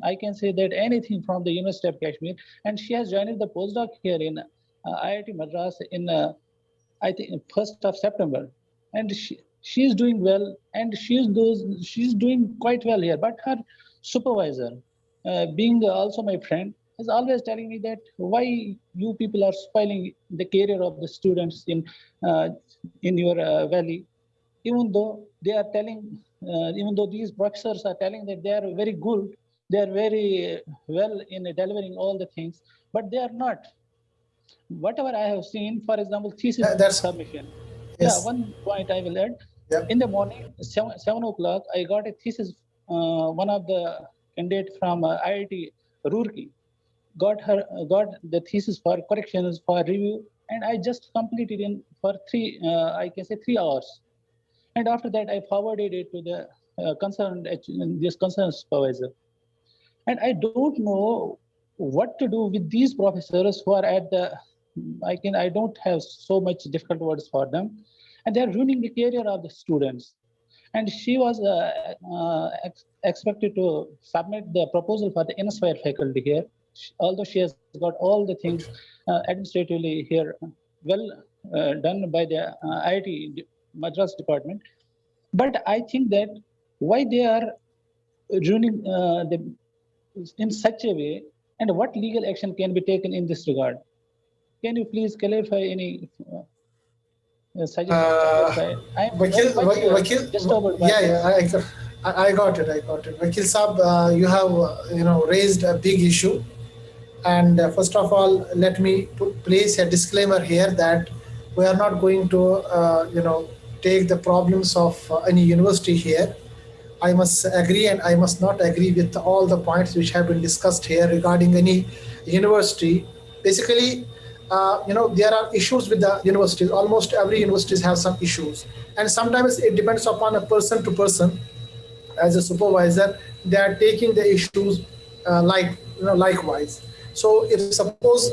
I can say that anything from the University of Kashmir, and she has joined the postdoc here in IIT Madras in, I think, 1st of September. And she is doing well, and she's doing quite well here. But her supervisor, being also my friend, is always telling me that why you people are spoiling the career of the students in your valley, even though they are telling, even though these professors are telling that they are very good, they are very well in delivering all the things, but they are not. Whatever I have seen, for example, thesis submission. Yes. Yeah, one point I will add. Yeah. In the morning, 7 o'clock, I got a thesis. One of the candidate from IIT Roorkee got the thesis for corrections for review, and I just completed in for 3 hours. And after that, I forwarded it to the concerned supervisor. And I don't know what to do with these professors who are at the, I don't have so much difficult words for them, and they're ruining the career of the students. And she was expected to submit the proposal for the Inspire faculty here, although she has got all the things administratively here well done by the IIT Madras department. But I think that why they are ruining in such a way, and what legal action can be taken in this regard? Can you please clarify any suggestions? I got it. Vakil Saab, you have raised a big issue. And first of all, let me place a disclaimer here that we are not going to take the problems of any university here. I must agree and I must not agree with all the points which have been discussed here regarding any university. Basically, there are issues with the universities. Almost every universities have some issues, and sometimes it depends upon a person to person. As a supervisor, they are taking the issues likewise. So if suppose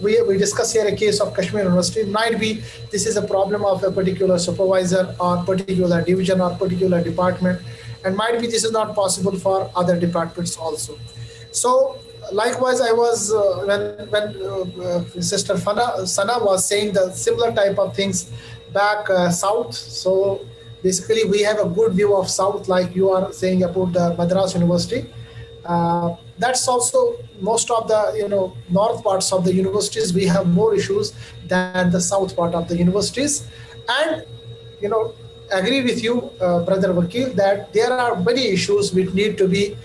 we discuss here a case of Kashmir University, might be this is a problem of a particular supervisor or particular division or particular department, and might be this is not possible for other departments also. So likewise, I was when Sister Sana was saying the similar type of things back south. So basically, we have a good view of south, like you are saying about the Madras University. That's also most of the north parts of the universities. We have more issues than the south part of the universities, and you know agree with you, brother Vakil, that there are many issues which need to be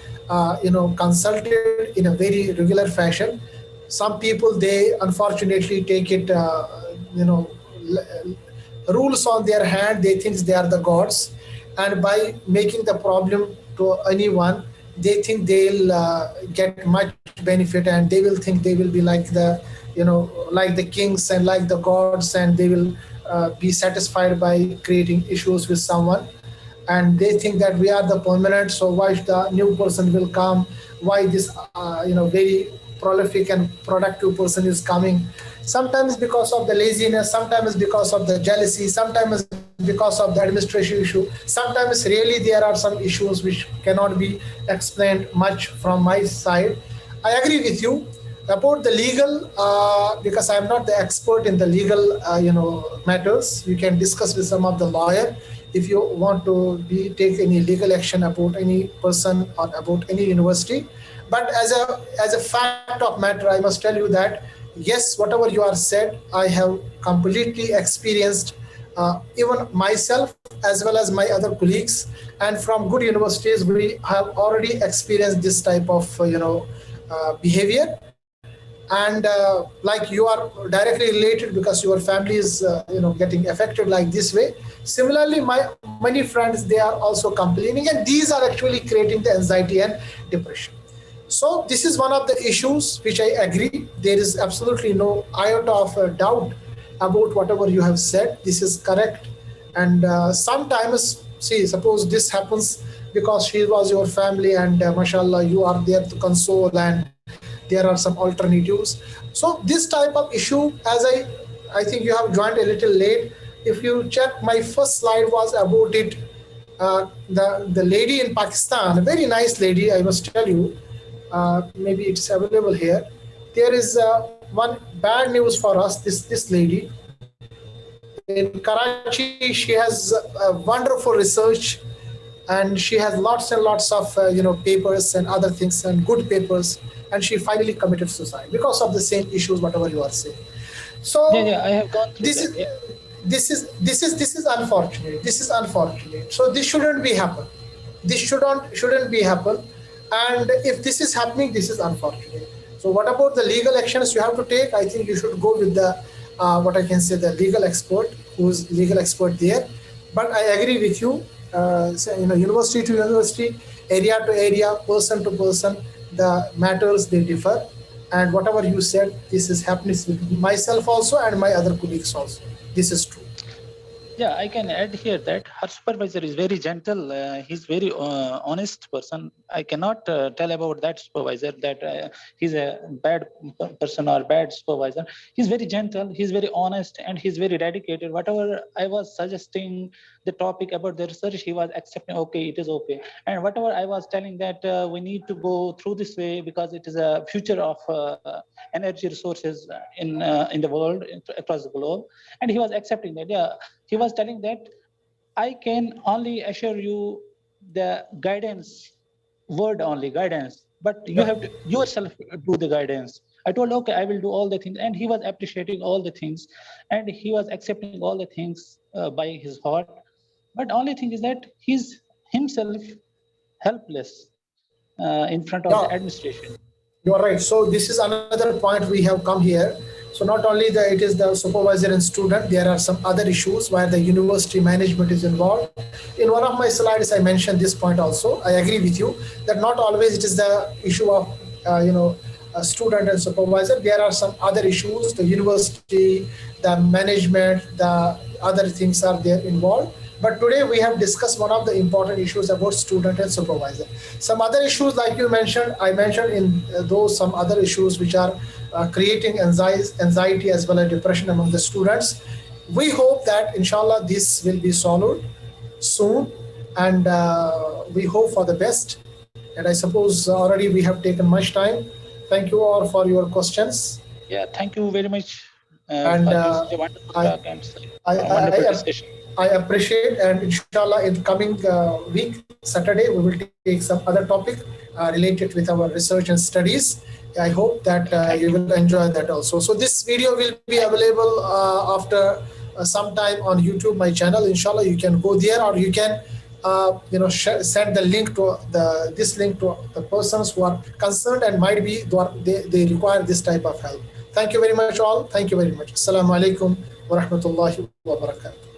consulted in a very regular fashion. Some people, they unfortunately take it rules on their hand. They think they are the gods, and by making the problem to anyone, they think they'll get much benefit, and they will think they will be like the like the kings and like the gods, and they will be satisfied by creating issues with someone. And they think that we are the permanent, so why the new person will come, why this very prolific and productive person is coming. Sometimes because of the laziness, sometimes because of the jealousy, sometimes because of the administration issue, sometimes really there are some issues which cannot be explained much from my side. I agree with you about the legal, because I am not the expert in the legal matters. You can discuss with some of the lawyer if you want to take any legal action about any person or about any university. But as a fact of matter, I must tell you that yes, whatever you are said, I have completely experienced, even myself as well as my other colleagues, and from good universities we have already experienced this type of behavior. And like you are directly related because your family is getting affected like this way. Similarly, my many friends, they are also complaining, and these are actually creating the anxiety and depression. So this is one of the issues which I agree. There is absolutely no iota of doubt about whatever you have said. This is correct. And sometimes, see, suppose this happens because she was your family, and mashallah, you are there to console, and there are some alternatives. So this type of issue, as I think you have joined a little late. If you check, my first slide was about it. The lady in Pakistan, a very nice lady, I must tell you. Maybe it's available here. There is one bad news for us. This lady in Karachi, she has wonderful research, and she has lots and lots of papers and other things and good papers, and she finally committed suicide because of the same issues, whatever you are saying. So I have gone through this that. is this is unfortunate. This is unfortunate. So this shouldn't be happen. This shouldn't be happen. And if this is happening, this is unfortunate. So what about the legal actions you have to take? I think you should go with the what I can say, the legal expert, who's legal expert there. But I agree with you. University to university, area to area, person to person, the matters, they differ. And whatever you said, this is happening with myself also and my other colleagues also. This is true. Yeah, I can add here that her supervisor is very gentle. He's very honest person. I cannot tell about that supervisor that he's a bad person or bad supervisor. He's very gentle. He's very honest, and he's very dedicated. Whatever I was suggesting the topic about the research, he was accepting. Okay, it is okay. And whatever I was telling that we need to go through this way because it is a future of energy resources in the world, across the globe, and he was accepting that. Yeah. He was telling that I can only assure you the guidance, word only guidance, but you have to yourself do the guidance. I told, okay, I will do all the things. And he was appreciating all the things, and he was accepting all the things by his heart. But only thing is that he's himself helpless in front of the administration. You are right. So this is another point we have come here. So not only it is the supervisor and student, there are some other issues where the university management is involved. In one of my slides, I mentioned this point also. I agree with you that not always it is the issue of student and supervisor. There are some other issues, the university, the management, the other things are there involved. But today we have discussed one of the important issues about student and supervisor. Some other issues like you mentioned, I mentioned in those some other issues which are creating anxiety as well as depression among the students. We hope that inshallah this will be solved soon, and we hope for the best. And I suppose already we have taken much time. Thank you all for your questions. Yeah, thank you very much. And for this wonderful talk and wonderful discussion. I appreciate, and inshallah in coming week, Saturday, we will take some other topic related with our research and studies. I hope that you will enjoy that also. So this video will be available after some time on YouTube, my channel. Inshallah, you can go there, or you can send the link to this link to the persons who are concerned and might be they require this type of help. Thank you very much all. Thank you very much. Assalamu alaikum wa rahmatullahi wa barakatuh.